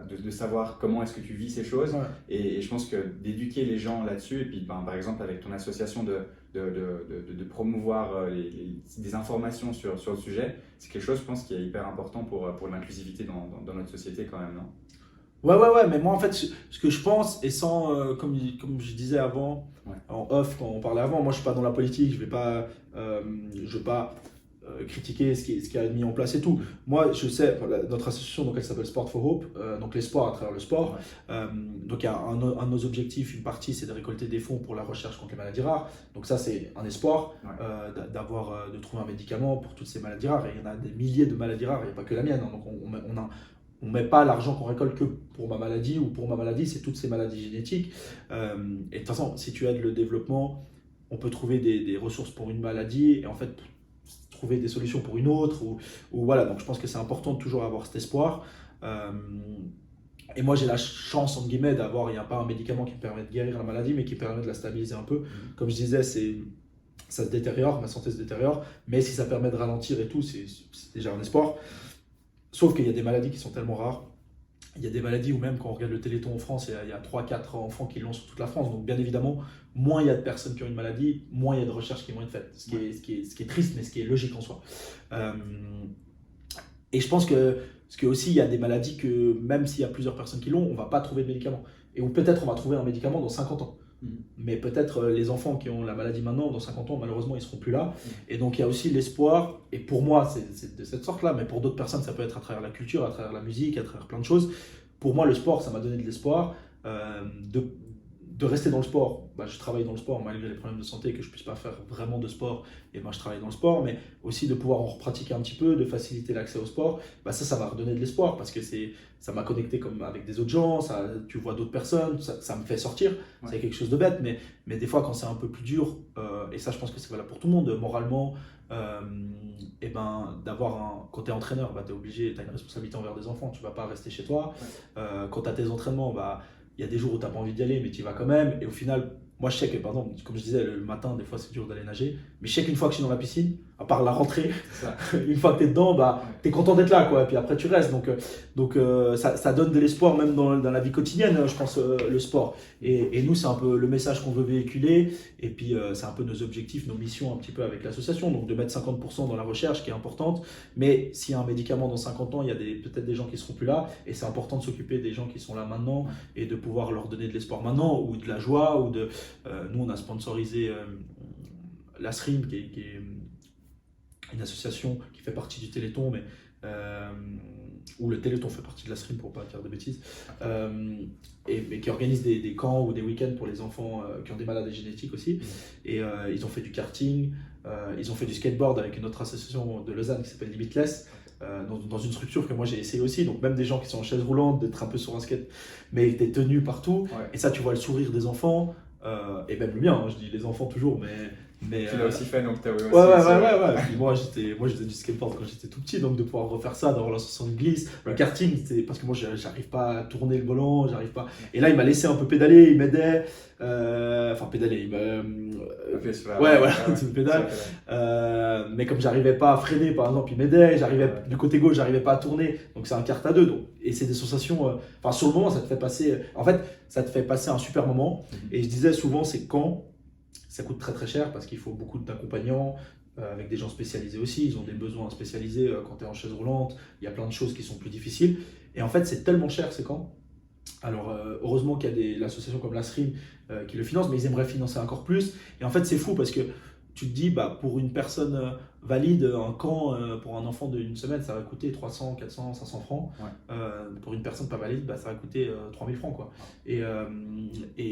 de savoir comment est-ce que tu vis ces choses. Et je pense que d'éduquer les gens là-dessus, et puis par exemple avec ton association de promouvoir des informations sur le sujet, c'est quelque chose je pense qui est hyper important pour l'inclusivité dans notre société quand même, non ? Ouais, mais moi en fait, ce que je pense, et sans, comme je disais avant, en off, quand on parlait avant, moi je suis pas dans la politique, je veux pas critiquer ce qui a mis en place et tout. Moi je sais, notre association, donc elle s'appelle Sport for Hope, donc l'espoir à travers le sport. Donc il y a un de nos objectifs, une partie c'est de récolter des fonds pour la recherche contre les maladies rares. Donc ça c'est un espoir de trouver un médicament pour toutes ces maladies rares. Et il y en a des milliers de maladies rares, il n'y a pas que la mienne, hein. Donc on ne met pas l'argent qu'on récolte que pour ma maladie ou pour ma maladie, c'est toutes ces maladies génétiques. Et de toute façon, si tu aides le développement, on peut trouver des ressources pour une maladie et en fait trouver des solutions pour une autre. Ou voilà, donc je pense que c'est important de toujours avoir cet espoir. Et moi j'ai la chance, entre guillemets, il n'y a pas un médicament qui me permet de guérir la maladie, mais qui permet de la stabiliser un peu. Comme je disais, ça se détériore, ma santé se détériore, mais si ça permet de ralentir et tout, c'est déjà un espoir. Sauf qu'il y a des maladies qui sont tellement rares. Il y a des maladies où même quand on regarde le Téléthon en France, il y a 3-4 enfants qui l'ont sur toute la France. Donc bien évidemment, moins il y a de personnes qui ont une maladie, moins il y a de recherches qui vont être faites. Ce qui est triste, mais ce qui est logique en soi. Et je pense que aussi, il y a des maladies que même s'il y a plusieurs personnes qui l'ont, on ne va pas trouver de médicament. Et ou peut-être on va trouver un médicament dans 50 ans. Mais peut-être les enfants qui ont la maladie maintenant, dans 50 ans, malheureusement, ils ne seront plus là. Et donc, il y a aussi l'espoir, et pour moi, c'est de cette sorte-là, mais pour d'autres personnes, ça peut être à travers la culture, à travers la musique, à travers plein de choses. Pour moi, le sport, ça m'a donné de l'espoir, de de rester dans le sport. Je travaille dans le sport malgré les problèmes de santé, que je ne puisse pas faire vraiment de sport, et je travaille dans le sport, mais aussi de pouvoir en repratiquer un petit peu, de faciliter l'accès au sport, ça m'a redonné de l'espoir parce que ça m'a connecté comme avec des autres gens, tu vois d'autres personnes, ça me fait sortir, c'est quelque chose de bête, mais des fois quand c'est un peu plus dur, et ça je pense que c'est valable pour tout le monde, moralement, quand tu es entraîneur, tu es obligé, tu as une responsabilité envers des enfants, tu ne vas pas rester chez toi. Quand tu as tes entraînements, il y a des jours où tu n'as pas envie d'y aller, mais tu y vas quand même. Et au final, moi je sais que par exemple, comme je disais, le matin, des fois c'est dur d'aller nager, mais je sais qu'une fois que je suis dans la piscine, à part la rentrée, une fois que tu es dedans, tu es content d'être là, quoi. Et puis après tu restes. Donc ça donne de l'espoir même dans la vie quotidienne, je pense, le sport. Et nous, c'est un peu le message qu'on veut véhiculer. Et puis c'est un peu nos objectifs, nos missions un petit peu avec l'association. Donc de mettre 50% dans la recherche qui est importante. Mais s'il y a un médicament dans 50 ans, il y a peut-être des gens qui ne seront plus là. Et c'est important de s'occuper des gens qui sont là maintenant et de pouvoir leur donner de l'espoir maintenant ou de la joie. Nous, on a sponsorisé la SRIM qui est une association qui fait partie du Téléthon, où le Téléthon fait partie de la SRIM pour ne pas dire de bêtises, et qui organise des camps ou des week-ends pour les enfants qui ont des maladies génétiques aussi. Et ils ont fait du karting, ils ont fait du skateboard avec une autre association de Lausanne qui s'appelle Limitless, dans une structure que moi j'ai essayé aussi. Donc même des gens qui sont en chaise roulante, d'être un peu sur un skate, mais des tenues partout. Et ça, tu vois le sourire des enfants, et même le mien, je dis les enfants toujours, mais tu l'as aussi fait, donc tu as aussi. Ouais. Puis moi, je faisais du skateboard quand j'étais tout petit, donc de pouvoir refaire ça, d'avoir la 60 glisse. Le karting, c'est parce que moi, j'arrive pas à tourner le volant, j'arrive pas. Et là, il m'a laissé un peu pédaler, il m'aidait. Pédaler, il me pédale. Mais comme j'arrivais pas à freiner, par exemple, il m'aidait. J'arrivais du côté gauche, j'arrivais pas à tourner. Donc c'est un kart à deux. Et c'est des sensations. Sur le moment, ça te fait passer. En fait, ça te fait passer un super moment. Et je disais souvent, c'est quand. Ça coûte très très cher parce qu'il faut beaucoup d'accompagnants avec des gens spécialisés aussi. Ils ont des besoins spécialisés quand tu es en chaise roulante. Il y a plein de choses qui sont plus difficiles. Et en fait, c'est tellement cher, c'est quand. Alors, heureusement qu'il y a l'association comme la SRIM qui le finance, mais ils aimeraient financer encore plus. Et en fait, c'est fou parce que tu te dis, pour une personne valide, un camp pour un enfant d'une semaine, ça va coûter 300, 400, 500 francs. Pour une personne pas valide, ça va coûter 3000 francs. Quoi. Et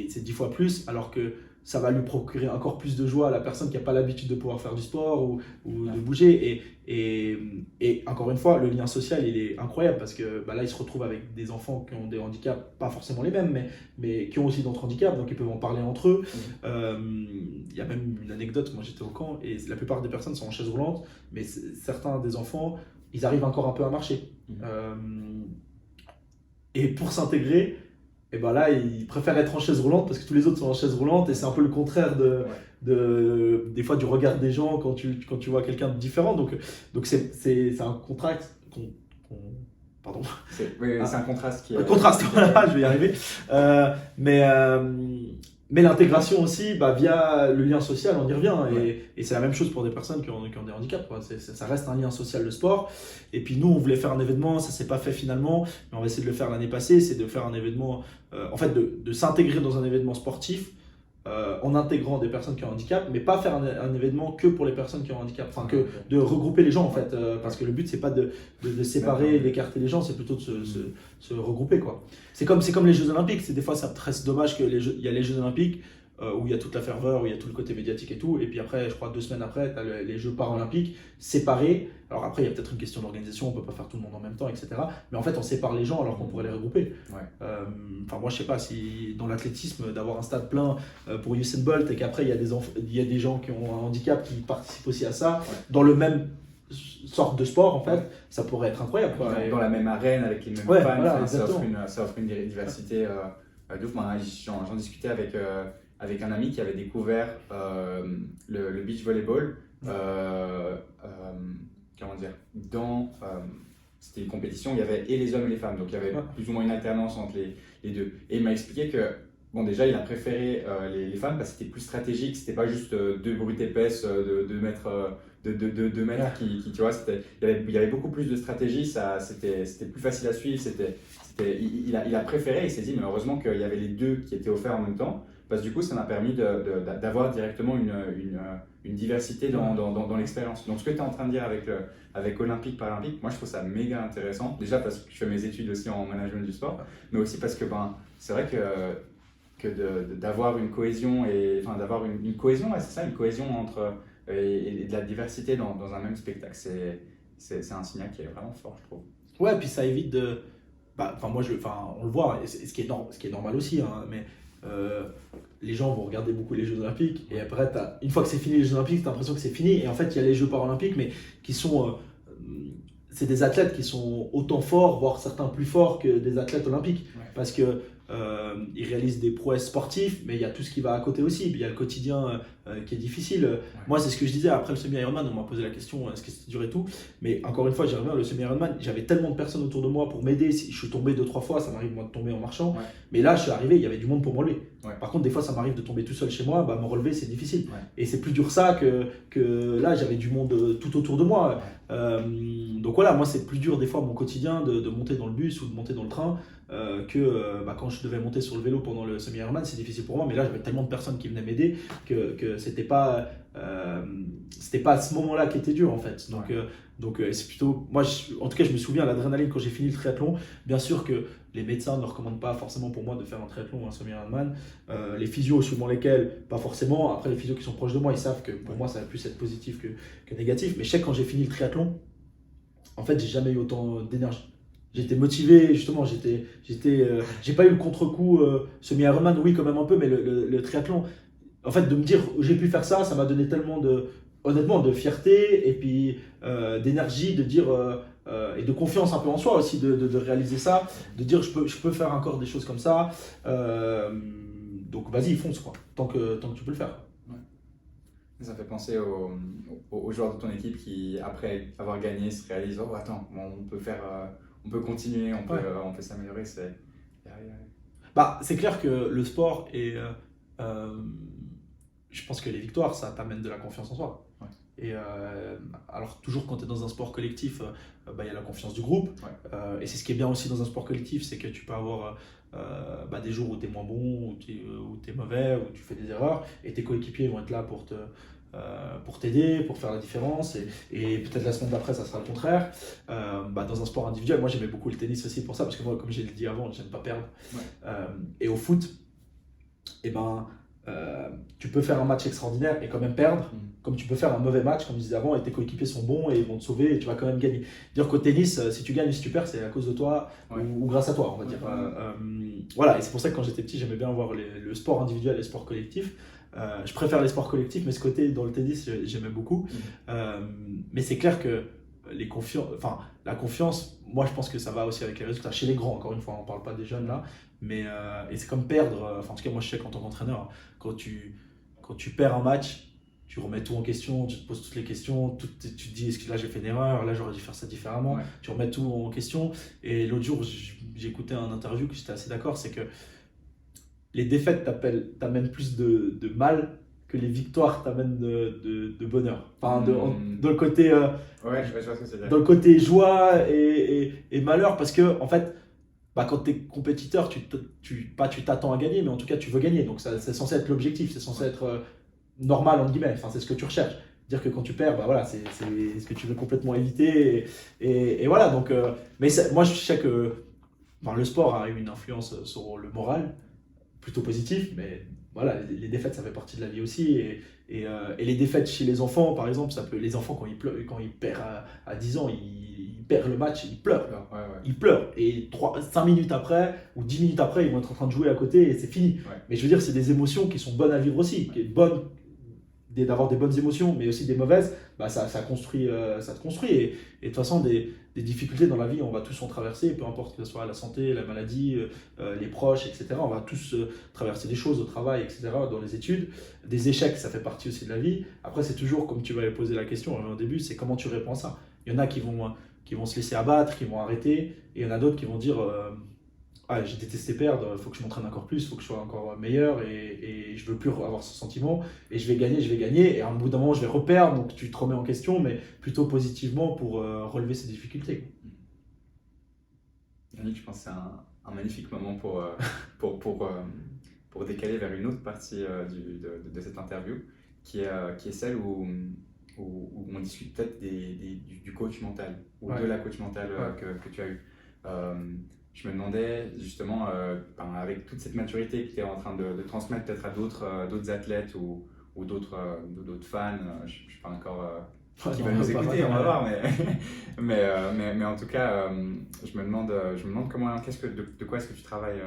c'est 10 fois plus, alors que ça va lui procurer encore plus de joie à la personne qui n'a pas l'habitude de pouvoir faire du sport ou de bouger. Et encore une fois, le lien social, il est incroyable parce que là, il se retrouve avec des enfants qui ont des handicaps, pas forcément les mêmes, mais qui ont aussi d'autres handicaps, donc ils peuvent en parler entre eux. Il y a même une anecdote, moi j'étais au camp, et la plupart des personnes sont en chaise roulante, mais certains des enfants, ils arrivent encore un peu à marcher. Et pour s'intégrer, et là, ils préfèrent être en chaise roulante parce que tous les autres sont en chaise roulante et c'est un peu le contraire des fois du regard des gens quand tu vois quelqu'un de différent. Donc c'est un contraste pardon. C'est un contraste qui est... Un contraste, voilà, je vais y arriver. Mais l'intégration aussi, via le lien social, on y revient. Et c'est la même chose pour des personnes qui ont des handicaps. Ça reste un lien social, le sport. Et puis nous, on voulait faire un événement, ça ne s'est pas fait finalement, mais on va essayer de le faire l'année passée. C'est de faire un événement, de s'intégrer dans un événement sportif en intégrant des personnes qui ont un handicap, mais pas faire un événement que pour les personnes qui ont un handicap. De regrouper les gens en fait. Parce que le but, c'est pas de séparer, d'écarter les gens, c'est plutôt de se regrouper, quoi. C'est comme les Jeux Olympiques. Des fois, ça reste dommage qu'il y a les Jeux Olympiques où il y a toute la ferveur, où il y a tout le côté médiatique et tout. Et puis après, je crois 2 semaines après, tu as les Jeux paralympiques séparés. Alors après, il y a peut-être une question d'organisation, on ne peut pas faire tout le monde en même temps, etc. Mais en fait, on sépare les gens alors qu'on pourrait les regrouper. Moi, je sais pas si dans l'athlétisme, d'avoir un stade plein pour Usain Bolt et qu'après, il y a des gens qui ont un handicap qui participent aussi à ça, dans le même sorte de sport, en fait, ça pourrait être incroyable. Dans la même arène, avec les mêmes fans, voilà, ça offre une diversité de ouf. Moi, j'en discutais avec un ami qui avait découvert le beach volleyball, comment dire, c'était une compétition, il y avait et les hommes et les femmes, donc il y avait plus ou moins une alternance entre les deux. Et il m'a expliqué que, déjà il a préféré les femmes parce que c'était plus stratégique, c'était pas juste deux brutes épaisses de 2 mètres qui tu vois, il y avait beaucoup plus de stratégie, c'était plus facile à suivre, il a préféré, il s'est dit mais heureusement qu'il y avait les deux qui étaient offerts en même temps, parce que du coup ça m'a permis d'avoir directement une diversité dans l'expérience. Donc ce que tu es en train de dire avec Olympique Paralympique, moi je trouve ça méga intéressant, déjà parce que je fais mes études aussi en management du sport, mais aussi parce que c'est vrai que d'avoir une cohésion, d'avoir une cohésion, ouais, c'est ça, une cohésion entre, et de la diversité dans un même spectacle. C'est un signal qui est vraiment fort, je trouve. Ouais, puis ça évite de. On le voit, et ce qui est normal aussi, hein, mais euh, les gens vont regarder beaucoup les Jeux Olympiques, et après, une fois que c'est fini les Jeux Olympiques, tu as l'impression que c'est fini, et en fait, il y a les Jeux Paralympiques, mais qui sont. C'est des athlètes qui sont autant forts, voire certains plus forts que des athlètes olympiques, Ouais. parce que ils réalisent des prouesses sportives, mais il y a tout ce qui va à côté aussi. Puis il y a le quotidien qui est difficile. Ouais. Moi, c'est ce que je disais après le semi-Ironman. On m'a posé la question est-ce que c'était dur et tout. Mais encore une fois, j'y reviens. Le semi-Ironman, j'avais tellement de personnes autour de moi pour m'aider. Si je suis tombé 2-3 fois, ça m'arrive moi de tomber en marchant. Ouais. Mais là, je suis arrivé, il y avait du monde pour me relever. Ouais. Par contre, des fois, ça m'arrive de tomber tout seul chez moi. Me relever, c'est difficile. Ouais. Et c'est plus dur ça que là, j'avais du monde tout autour de moi. Ouais. Donc voilà, moi, c'est plus dur des fois mon quotidien de monter dans le bus ou de monter dans le train. Quand je devais monter sur le vélo pendant le semi-Ironman, c'est difficile pour moi, mais là j'avais tellement de personnes qui venaient m'aider que c'était pas à ce moment-là qui était dur en fait. Donc c'est plutôt moi en tout cas je me souviens l'adrénaline quand j'ai fini le triathlon. Bien sûr que les médecins ne recommandent pas forcément pour moi de faire un triathlon ou un semi-Ironman. Les physios suivant lesquels pas forcément. Après les physios qui sont proches de moi ils savent que pour moi ça va plus être positif que négatif. Mais je sais que quand j'ai fini le triathlon, en fait j'ai jamais eu autant d'énergie. J'étais motivé, justement, j'ai pas eu le contre-coup semi-Ironman, oui quand même un peu, mais le triathlon, en fait de me dire j'ai pu faire ça, ça m'a donné tellement honnêtement, de fierté et puis d'énergie, de dire et de confiance un peu en soi aussi de réaliser ça, de dire je peux faire encore des choses comme ça, donc vas-y fonce quoi, tant que tu peux le faire. Ouais. Ça fait penser aux joueurs de ton équipe qui après avoir gagné se réalisent oh attends on peut continuer, on peut s'améliorer. C'est clair que le sport est je pense que les victoires ça t'amène de la confiance en soi. Ouais. Et alors toujours quand tu es dans un sport collectif, y a la confiance du groupe. Ouais. Et c'est ce qui est bien aussi dans un sport collectif, c'est que tu peux avoir des jours où tu es moins bon, où tu es mauvais, où tu fais des erreurs, et tes coéquipiers vont être là pour t'aider, pour faire la différence, et peut-être la semaine d'après ça sera le contraire. Dans un sport individuel, moi j'aimais beaucoup le tennis aussi pour ça, parce que moi comme j'ai dit avant, j'aime pas perdre. Ouais. Et au foot, tu peux faire un match extraordinaire et quand même perdre, comme tu peux faire un mauvais match, comme je disais avant, et tes coéquipiers sont bons et ils vont te sauver et tu vas quand même gagner. Dire qu'au tennis, si tu gagnes ou si tu perds, c'est à cause de toi. Ouais. ou grâce à toi, on va dire. Voilà, et c'est pour ça que quand j'étais petit, j'aimais bien voir le sport individuel et le sport collectif. Je préfère les sports collectifs, mais ce côté dans le tennis, j'aimais beaucoup. Mais c'est clair que la confiance, moi je pense que ça va aussi avec les résultats. Chez les grands, encore une fois, on ne parle pas des jeunes là. Mais et c'est comme perdre, en tout cas moi je sais qu'en tant qu'entraîneur, quand tu perds un match, tu remets tout en question, tu te poses toutes les questions, tu te dis est-ce que là j'ai fait une erreur, là j'aurais dû faire ça différemment, ouais. Tu remets tout en question. Et l'autre jour j'ai écouté un interview que j'étais assez d'accord, c'est que les défaites t'amènent plus de mal que les victoires t'amènent de bonheur. Enfin, dans le côté ouais, je vois ce que c'est dire. Dans le côté joie et malheur, parce que en fait quand tu es compétiteur, tu t'attends à gagner, mais en tout cas, tu veux gagner. Donc, c'est censé être l'objectif, c'est censé être normal, entre guillemets. Enfin, c'est ce que tu recherches. Dire que quand tu perds, c'est ce que tu veux complètement éviter. Et voilà. Donc, moi, je sais que le sport a eu une influence sur le moral, plutôt positif, mais voilà, les défaites, ça fait partie de la vie aussi. Et les défaites chez les enfants, par exemple, les enfants, quand ils perdent à 10 ans, ils perdent le match, ils pleurent. Ouais. Ils pleurent. Et 5 minutes après, ou 10 minutes après, ils vont être en train de jouer à côté et c'est fini. Ouais. Mais je veux dire, c'est des émotions qui sont bonnes à vivre aussi, qui est bonne d'avoir des bonnes émotions, mais aussi des mauvaises, ça construit, ça te construit. Et de toute façon, des difficultés dans la vie, on va tous en traverser, peu importe que ce soit la santé, la maladie, les proches, etc. On va tous traverser des choses au travail, etc., dans les études. Des échecs, ça fait partie aussi de la vie. Après, c'est toujours, comme tu m'avais posé la question au début, c'est comment tu réponds à ça. Il y en a qui vont se laisser abattre, qui vont arrêter, et il y en a d'autres qui vont dire j'ai détesté perdre, il faut que je m'entraîne encore plus, il faut que je sois encore meilleur et je veux plus avoir ce sentiment et je vais gagner et à un bout d'un moment je vais reperdre, donc tu te remets en question mais plutôt positivement pour relever ces difficultés. Yannick, je pense que c'est un magnifique moment pour décaler vers une autre partie de cette interview qui est celle où on discute peut-être du coach mental ou de la coach mentale que tu as eu. je me demandais justement, avec toute cette maturité que tu es en train de transmettre peut-être à d'autres athlètes ou d'autres fans, je ne sais pas encore qui va nous écouter, on va voir, mais en tout cas, je me demande comment, de quoi est-ce que tu travailles,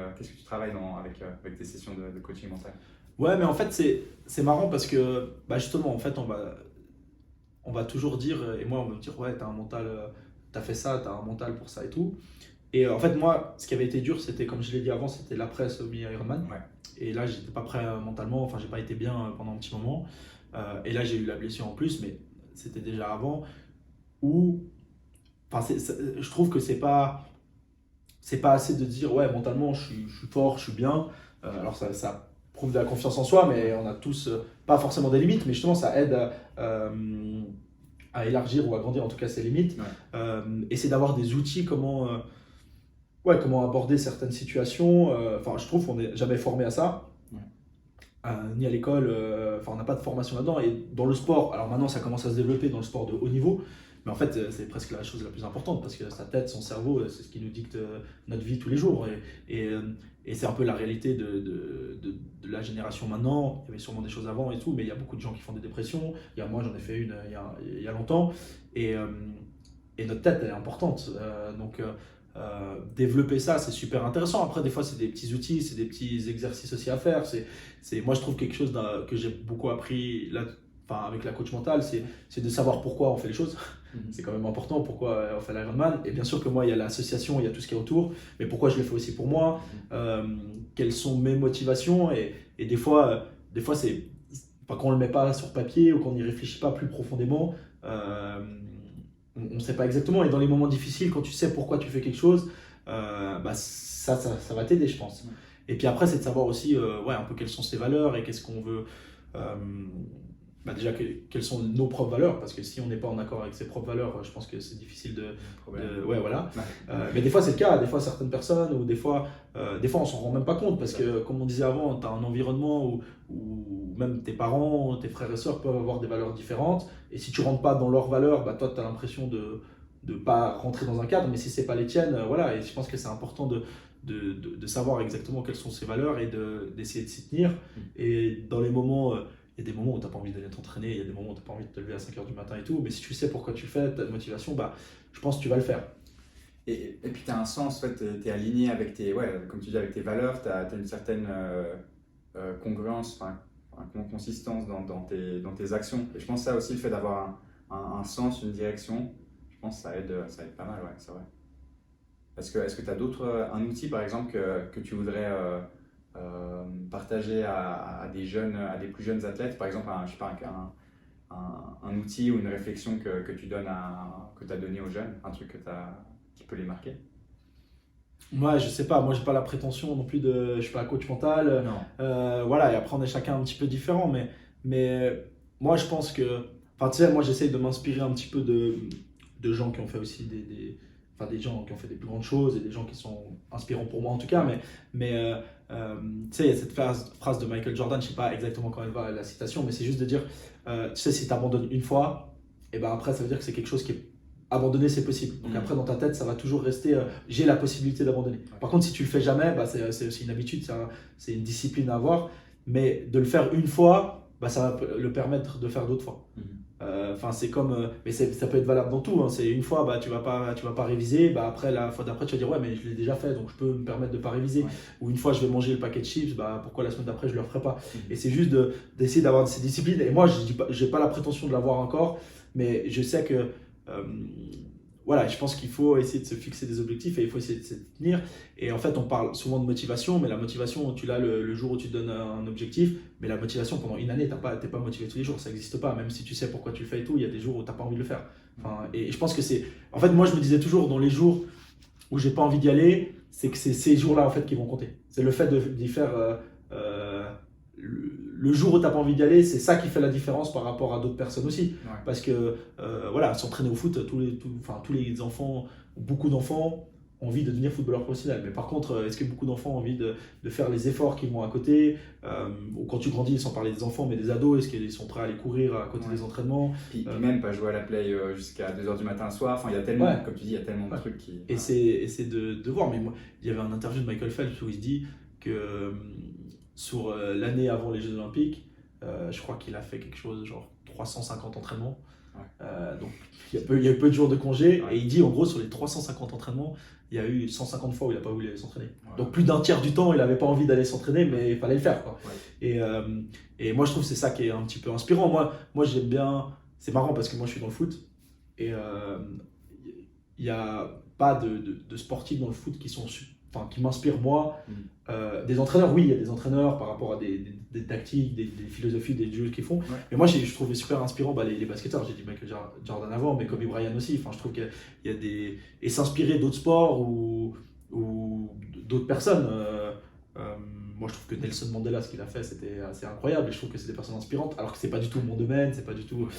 avec tes sessions de coaching mental. Ouais, mais en fait, c'est marrant parce que bah justement, en fait, on va toujours dire, et moi, on va me dire, ouais, t'as un mental, t'as fait ça, t'as un mental pour ça et tout. Et en fait, moi, ce qui avait été dur, c'était, comme je l'ai dit avant, c'était l'après semi-Ironman. Ouais. Et là, j'étais pas prêt mentalement, enfin, j'ai pas été bien pendant un petit moment. Et là, j'ai eu la blessure en plus, mais c'était déjà avant. Où, enfin, je trouve que c'est pas assez de dire, ouais, mentalement, je suis fort, je suis bien. Alors, ça prouve de la confiance en soi, mais on a tous, pas forcément des limites, mais justement, ça aide à élargir ou à grandir en tout cas ses limites. Ouais. Et c'est d'avoir des outils, comment aborder certaines situations. Enfin, je trouve qu'on n'est jamais formé à ça. Ouais. Ni à l'école, on n'a pas de formation là-dedans. Et dans le sport, alors maintenant ça commence à se développer dans le sport de haut niveau, mais en fait c'est presque la chose la plus importante parce que sa tête, son cerveau, c'est ce qui nous dicte notre vie tous les jours. Et c'est un peu la réalité de la génération maintenant. Il y avait sûrement des choses avant et tout, mais il y a beaucoup de gens qui font des dépressions. Moi j'en ai fait une il y a longtemps. Et notre tête elle est importante. Développer ça, c'est super intéressant. Après, des fois, c'est des petits outils, c'est des petits exercices aussi à faire. Moi, je trouve quelque chose que j'ai beaucoup appris là, avec la coach mentale, c'est de savoir pourquoi on fait les choses. C'est quand même important, pourquoi on fait l'Ironman. Et bien sûr que moi, il y a l'association, il y a tout ce qui est autour, mais pourquoi je le fais aussi pour moi, quelles sont mes motivations. Et des fois c'est quand on ne le met pas sur papier ou qu'on n'y réfléchit pas plus profondément, on ne sait pas exactement. Et dans les moments difficiles, quand tu sais pourquoi tu fais quelque chose, ça va t'aider, je pense. Et puis après, c'est de savoir aussi un peu quelles sont ses valeurs et qu'est-ce qu'on veut. Déjà, quelles sont nos propres valeurs, parce que si on n'est pas en accord avec ses propres valeurs, je pense que c'est difficile ouais, voilà. Mais des fois, c'est le cas. Des fois, certaines personnes, ou des fois, on s'en rend même pas compte, parce que, comme on disait avant, tu as un environnement où même tes parents, tes frères et sœurs peuvent avoir des valeurs différentes. Et si tu rentres pas dans leurs valeurs, toi, tu as l'impression de pas rentrer dans un cadre. Mais si c'est pas les tiennes, voilà. Et je pense que c'est important de savoir exactement quelles sont ses valeurs et d'essayer de s'y tenir. Et dans les moments. Il y a des moments où tu n'as pas envie d'aller t'entraîner, il y a des moments où tu n'as pas envie de te lever à 5h du matin et tout, mais si tu sais pourquoi tu le fais, tu as de motivation, je pense que tu vas le faire. Et puis tu as un sens, en fait, tu es aligné avec comme tu dis, avec tes valeurs, tu as une certaine congruence, consistance dans tes actions. Et je pense que ça aussi, le fait d'avoir un sens, une direction, je pense que ça aide pas mal, ouais, c'est vrai. Est-ce que tu as un outil par exemple que tu voudrais partager à des plus jeunes athlètes, par exemple je sais pas, un outil ou une réflexion que tu donnes que tu as donné aux jeunes, un truc qui peut les marquer? Moi, je sais pas, moi j'ai pas la prétention non plus je suis pas coach mental. Non. Voilà, et après on est chacun un petit peu différent, mais moi je pense que, tu sais, moi j'essaye de m'inspirer un petit peu de gens qui ont fait aussi des gens qui ont fait des plus grandes choses et des gens qui sont inspirants pour moi en tout cas, mais tu sais, il y a cette phrase de Michael Jordan, je sais pas exactement quand elle va la citation, mais c'est juste de dire, tu sais, si tu abandonnes une fois, et ben après ça veut dire que c'est quelque chose qui est abandonné, c'est possible. Donc après dans ta tête ça va toujours rester, j'ai la possibilité d'abandonner. Par contre si tu le fais jamais, c'est aussi une habitude, c'est une discipline à avoir, mais de le faire une fois, ça va le permettre de faire d'autres fois. C'est comme, mais ça peut être valable dans tout, hein. C'est une fois, tu vas pas réviser, après la fois d'après tu vas dire ouais mais je l'ai déjà fait donc je peux me permettre de pas réviser. Ou une fois je vais manger le paquet de chips, pourquoi la semaine d'après je le referai pas. Et c'est juste d'essayer d'avoir ces disciplines. Et moi j'ai pas la prétention de l'avoir encore, mais je sais que voilà, je pense qu'il faut essayer de se fixer des objectifs et il faut essayer de se tenir. Et en fait, on parle souvent de motivation, mais la motivation, tu l'as le jour où tu te donnes un objectif. Mais la motivation, pendant une année, t'es pas motivé tous les jours, ça n'existe pas. Même si tu sais pourquoi tu le fais et tout, il y a des jours où tu n'as pas envie de le faire. Et je pense que c'est. En fait, moi, je me disais toujours, dans les jours où j'ai pas envie d'y aller, c'est que c'est ces jours-là en fait qui vont compter. C'est le fait d'y faire. Le jour où tu n'as pas envie d'y aller, c'est ça qui fait la différence par rapport à d'autres personnes aussi. Ouais. Parce que voilà, s'entraîner au foot, tous les enfants, beaucoup d'enfants, envie de devenir footballeur professionnel. Mais par contre, est-ce que beaucoup d'enfants ont envie de faire les efforts qui vont à côté ou quand tu grandis, sans parler des enfants, mais des ados, est-ce qu'ils sont prêts à aller courir à côté des entraînements puis même pas jouer à la play jusqu'à 2h du matin le soir. Enfin, il y a tellement, comme tu dis, il y a tellement de trucs qui... Et c'est de voir. Mais moi, il y avait un interview de Michael Phelps où il se dit que sur l'année avant les Jeux Olympiques, je crois qu'il a fait quelque chose genre 350 entraînements. Donc il y a eu peu de jours de congé. Et il dit en gros sur les 350 entraînements, il y a eu 150 fois où il n'a pas voulu aller s'entraîner. Donc plus d'un tiers du temps, il n'avait pas envie d'aller s'entraîner, mais il fallait le faire, quoi. Et moi je trouve que c'est ça qui est un petit peu inspirant. Moi j'aime bien, c'est marrant parce que moi je suis dans le foot et il n'y a pas de sportifs dans le foot qui m'inspirent moi. Des entraîneurs, oui, il y a des entraîneurs par rapport à des tactiques, des philosophies, des jeux qu'ils font. Mais moi, je trouvais super inspirant les basketteurs. J'ai dit Michael Jordan avant, mais Kobe Bryant aussi. Enfin, je trouve qu'il y a des. Et s'inspirer d'autres sports ou d'autres personnes. Moi, je trouve que Nelson Mandela, ce qu'il a fait, c'était assez incroyable. Et je trouve que c'est des personnes inspirantes, alors que c'est pas du tout mon domaine, c'est pas du tout.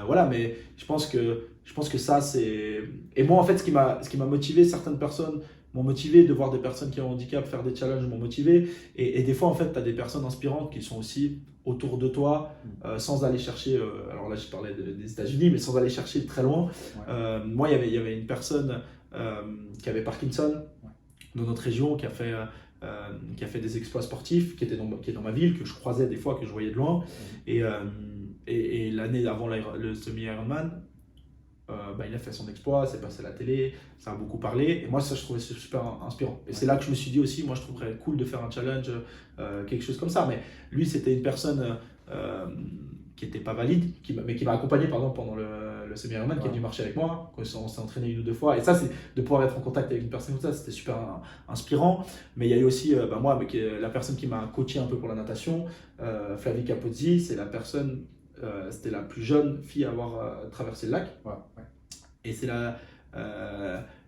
Voilà, mais je pense que ça, c'est. Et moi, en fait, ce qui m'a motivé, certaines personnes m'ont motivé de voir des personnes qui ont un handicap faire des challenges, m'ont motivé. Et des fois, en fait, tu as des personnes inspirantes qui sont aussi autour de toi, sans aller chercher. Alors là, je parlais des États-Unis, mais sans aller chercher très loin. Moi, il y avait une personne qui avait Parkinson dans notre région, qui a fait des exploits sportifs, qui est dans ma ville, que je croisais des fois, que je voyais de loin. Et l'année avant le semi-Ironman, il a fait son exploit, c'est passé à la télé, ça a beaucoup parlé. Et moi, ça, je trouvais ça super inspirant. Et c'est là que je me suis dit aussi, moi, je trouverais cool de faire un challenge, quelque chose comme ça. Mais lui, c'était une personne qui n'était pas valide, mais qui m'a accompagné pendant le semi-Ironman, qui est venu marcher avec moi. On s'est entraîné 1 ou 2 fois. Et ça, c'est de pouvoir être en contact avec une personne comme ça, c'était super inspirant. Mais il y a eu aussi, moi, avec la personne qui m'a coaché un peu pour la natation, Flavie Capozzi, c'est la personne. C'était la plus jeune fille à avoir traversé le lac. Et c'est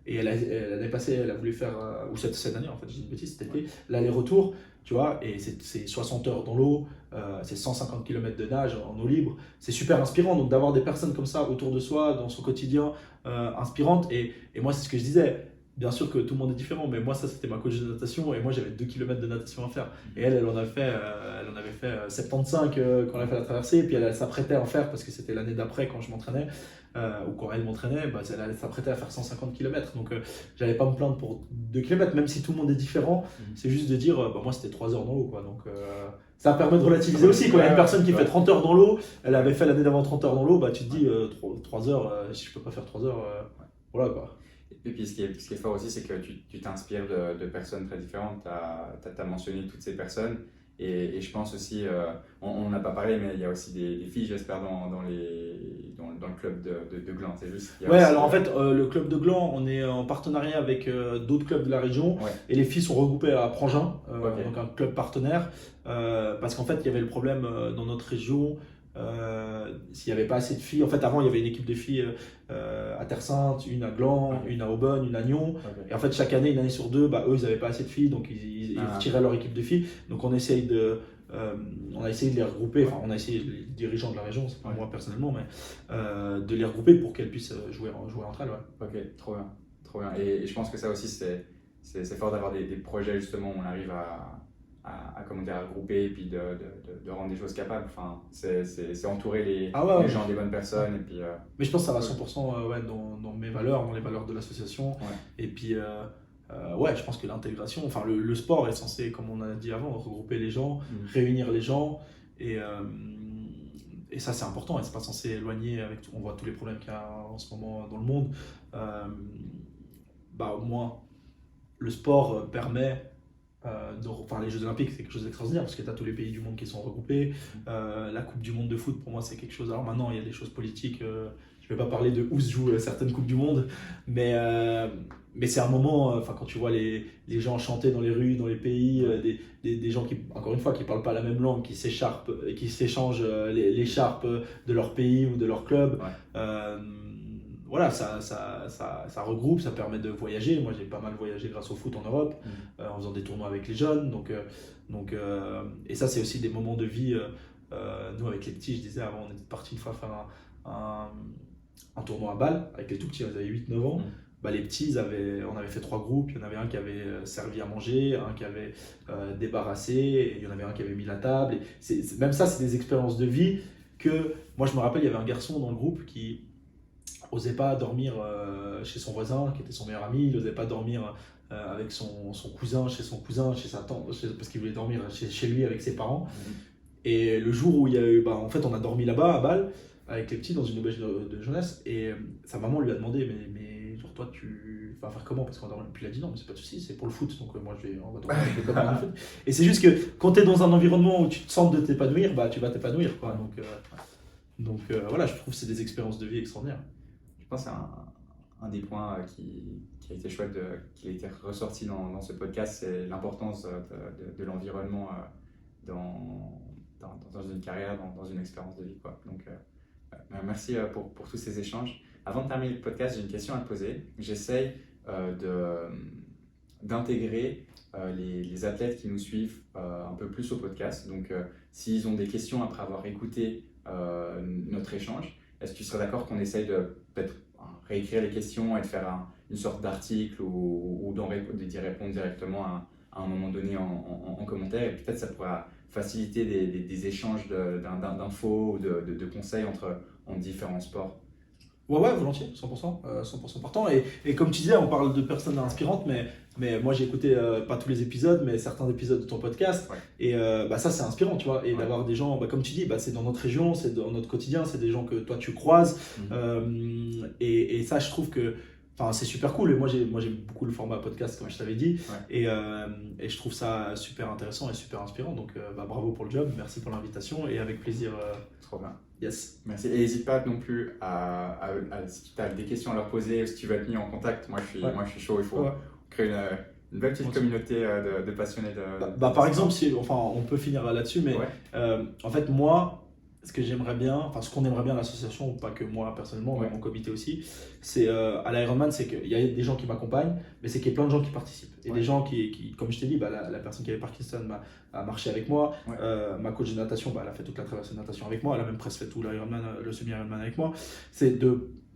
et l'année passée, elle a voulu faire, ou cette année en fait, je dis une bêtise, cet été, l'aller-retour, tu vois, et c'est 60 heures dans l'eau, c'est 150 km de nage en eau libre. C'est super inspirant, donc d'avoir des personnes comme ça autour de soi, dans son quotidien, inspirantes. Et moi, c'est ce que je disais. Bien sûr que tout le monde est différent, mais moi, ça, c'était ma coach de natation, et moi, j'avais 2 km de natation à faire. Et elle en avait fait 75 quand elle a fait la traversée, et puis elle s'apprêtait à en faire, parce que c'était l'année d'après, quand je m'entraînais, ou quand elle m'entraînait, elle s'apprêtait à faire 150 km. Donc, j'allais pas me plaindre pour 2 km, même si tout le monde est différent. C'est juste de dire, moi, c'était 3 heures dans l'eau, quoi. Donc, ça permet de relativiser aussi. Quand il y a une personne qui fait 30 heures dans l'eau, elle avait fait l'année d'avant 30 heures dans l'eau, tu te dis, 3 heures, si je peux pas faire 3 heures, voilà, quoi. Et puis ce qui est fort aussi, c'est que tu t'inspires de personnes très différentes. Tu as mentionné toutes ces personnes. Et je pense aussi, on n'a pas parlé, mais il y a aussi des filles, j'espère, dans le club de Gland. C'est juste. Alors en fait, le club de Gland, on est en partenariat avec d'autres clubs de la région. Et les filles sont regroupées à Prangin, donc un club partenaire. Parce qu'en fait, il y avait le problème dans notre région. S'il n'y avait pas assez de filles, en fait avant il y avait une équipe de filles à Terre Sainte, une à Gland, une à Aubonne, une à Nyon, et en fait chaque année, une année sur deux, eux ils n'avaient pas assez de filles, donc ils retiraient leur équipe de filles, donc on a essayé de les regrouper, enfin on a essayé, les dirigeants de la région, c'est pas moi personnellement, mais de les regrouper pour qu'elles puissent jouer entre elles. Ok, trop bien. Et je pense que ça aussi c'est fort d'avoir des projets justement où on arrive à regrouper et puis de rendre des choses capables. Enfin, c'est entourer les gens des bonnes personnes. Et puis, mais je pense que ça va 100% dans mes valeurs, dans les valeurs de l'association. Et puis, je pense que l'intégration, enfin le sport est censé, comme on a dit avant, regrouper les gens, réunir les gens. Et ça, c'est important. Et c'est pas censé éloigner on voit tous les problèmes qu'il y a en ce moment dans le monde. Au moins, le sport permet. Les Jeux Olympiques, c'est quelque chose d'extraordinaire parce que tu as tous les pays du monde qui sont regroupés. La Coupe du Monde de foot, pour moi, c'est quelque chose. Alors maintenant, il y a des choses politiques. Je ne vais pas parler de où se jouent certaines Coupes du Monde, mais c'est un moment. Quand tu vois les gens chanter dans les rues, dans les pays, des gens qui, encore une fois, qui ne parlent pas la même langue, qui s'échangent l'écharpe de leur pays ou de leur club. Voilà, ça regroupe, ça permet de voyager. Moi, j'ai pas mal voyagé grâce au foot en Europe, en faisant des tournois avec les jeunes. Et ça, c'est aussi des moments de vie. Nous, avec les petits, je disais avant, on était parti une fois faire un tournoi à Bâle avec les tout petits, ils avaient 8-9 ans. les petits, on avait fait 3 groupes. Il y en avait un qui avait servi à manger, un qui avait débarrassé, et il y en avait un qui avait mis la table. Même ça, c'est des expériences de vie que, moi je me rappelle, il y avait un garçon dans le groupe qui n'osait pas dormir chez son voisin, qui était son meilleur ami. Il n'osait pas dormir avec son cousin, chez son cousin, chez sa tante, parce qu'il voulait dormir chez lui avec ses parents. Et le jour où il y a eu, en fait, on a dormi là-bas à Bâle avec les petits dans une auberge de jeunesse, et sa maman lui a demandé mais genre toi tu vas faire comment parce qu'on dormi. Puis il a dit non mais c'est pas de souci, c'est pour le foot, donc on va dormir avec les copains du foot. Et c'est juste que quand tu es dans un environnement où tu te sens de t'épanouir, tu vas t'épanouir quoi. Donc voilà, je trouve que c'est des expériences de vie extraordinaires. Je pense que c'est un des points qui a été chouette, qui a été ressorti dans ce podcast, c'est l'importance de l'environnement dans une carrière, dans une expérience de vie, quoi. Donc, merci pour tous ces échanges. Avant de terminer le podcast, j'ai une question à te poser. J'essaye d'intégrer les athlètes qui nous suivent un peu plus au podcast. Donc, s'ils ont des questions après avoir écouté notre échange, est-ce que tu serais d'accord qu'on essaye de peut-être réécrire les questions et de faire une sorte d'article ou d'y répondre directement à un moment donné en commentaire, et peut-être ça pourra faciliter des échanges d'infos ou de conseils entre différents sports. Ouais, volontiers, 100% partant. Et comme tu disais, on parle de personnes inspirantes, mais moi j'ai écouté pas tous les épisodes, mais certains épisodes de ton podcast. Ouais. Et ça c'est inspirant, tu vois. Et d'avoir des gens, comme tu dis, c'est dans notre région, c'est dans notre quotidien, c'est des gens que toi tu croises. Et ça, je trouve que c'est super cool. Et moi j'aime beaucoup le format podcast, comme je t'avais dit. Ouais. Et je trouve ça super intéressant et super inspirant. Donc bravo pour le job, merci pour l'invitation et avec plaisir. Trop bien. Yes. Merci. Et n'hésite pas non plus si tu as des questions à leur poser, si tu veux être mis en contact. Moi je suis chaud. Il faut créer une belle petite communauté de passionnés par exemple, on peut finir là-dessus, mais en fait, moi, ce qu'on aimerait bien à l'association, pas que moi personnellement, mais mon comité aussi, c'est à l'Ironman, c'est qu'il y a des gens qui m'accompagnent, mais c'est qu'il y a plein de gens qui participent. Et des gens qui comme je t'ai dit, la personne qui avait Parkinson a marché avec moi, ma coach de natation, elle a fait toute la traversée de natation avec moi, elle a même presque fait tout l'Ironman, le semi-Ironman avec moi.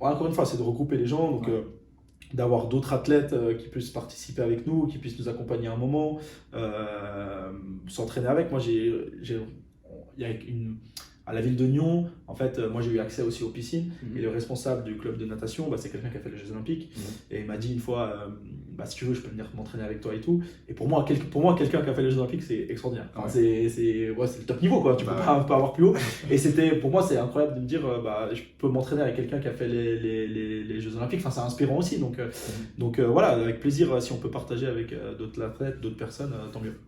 Encore une fois, c'est de regrouper les gens, donc d'avoir d'autres athlètes qui puissent participer avec nous, qui puissent nous accompagner à un moment, s'entraîner avec. Moi, à la ville de Nyon, en fait, moi j'ai eu accès aussi aux piscines, et le responsable du club de natation, c'est quelqu'un qui a fait les Jeux Olympiques, et il m'a dit une fois, si tu veux, je peux venir m'entraîner avec toi et tout. Et pour moi quelqu'un qui a fait les Jeux Olympiques, c'est extraordinaire. C'est le top niveau, quoi. Tu peux pas avoir plus haut. Et pour moi, c'est incroyable de me dire, je peux m'entraîner avec quelqu'un qui a fait les Jeux Olympiques. C'est inspirant aussi. Donc voilà, avec plaisir, si on peut partager avec d'autres athlètes, d'autres personnes, tant mieux.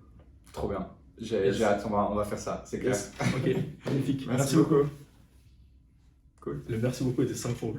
Trop bien. J'ai hâte, on va faire ça, c'est clair. Yes. Ok, magnifique. Merci beaucoup. Cool. Le merci beaucoup était 5 fois.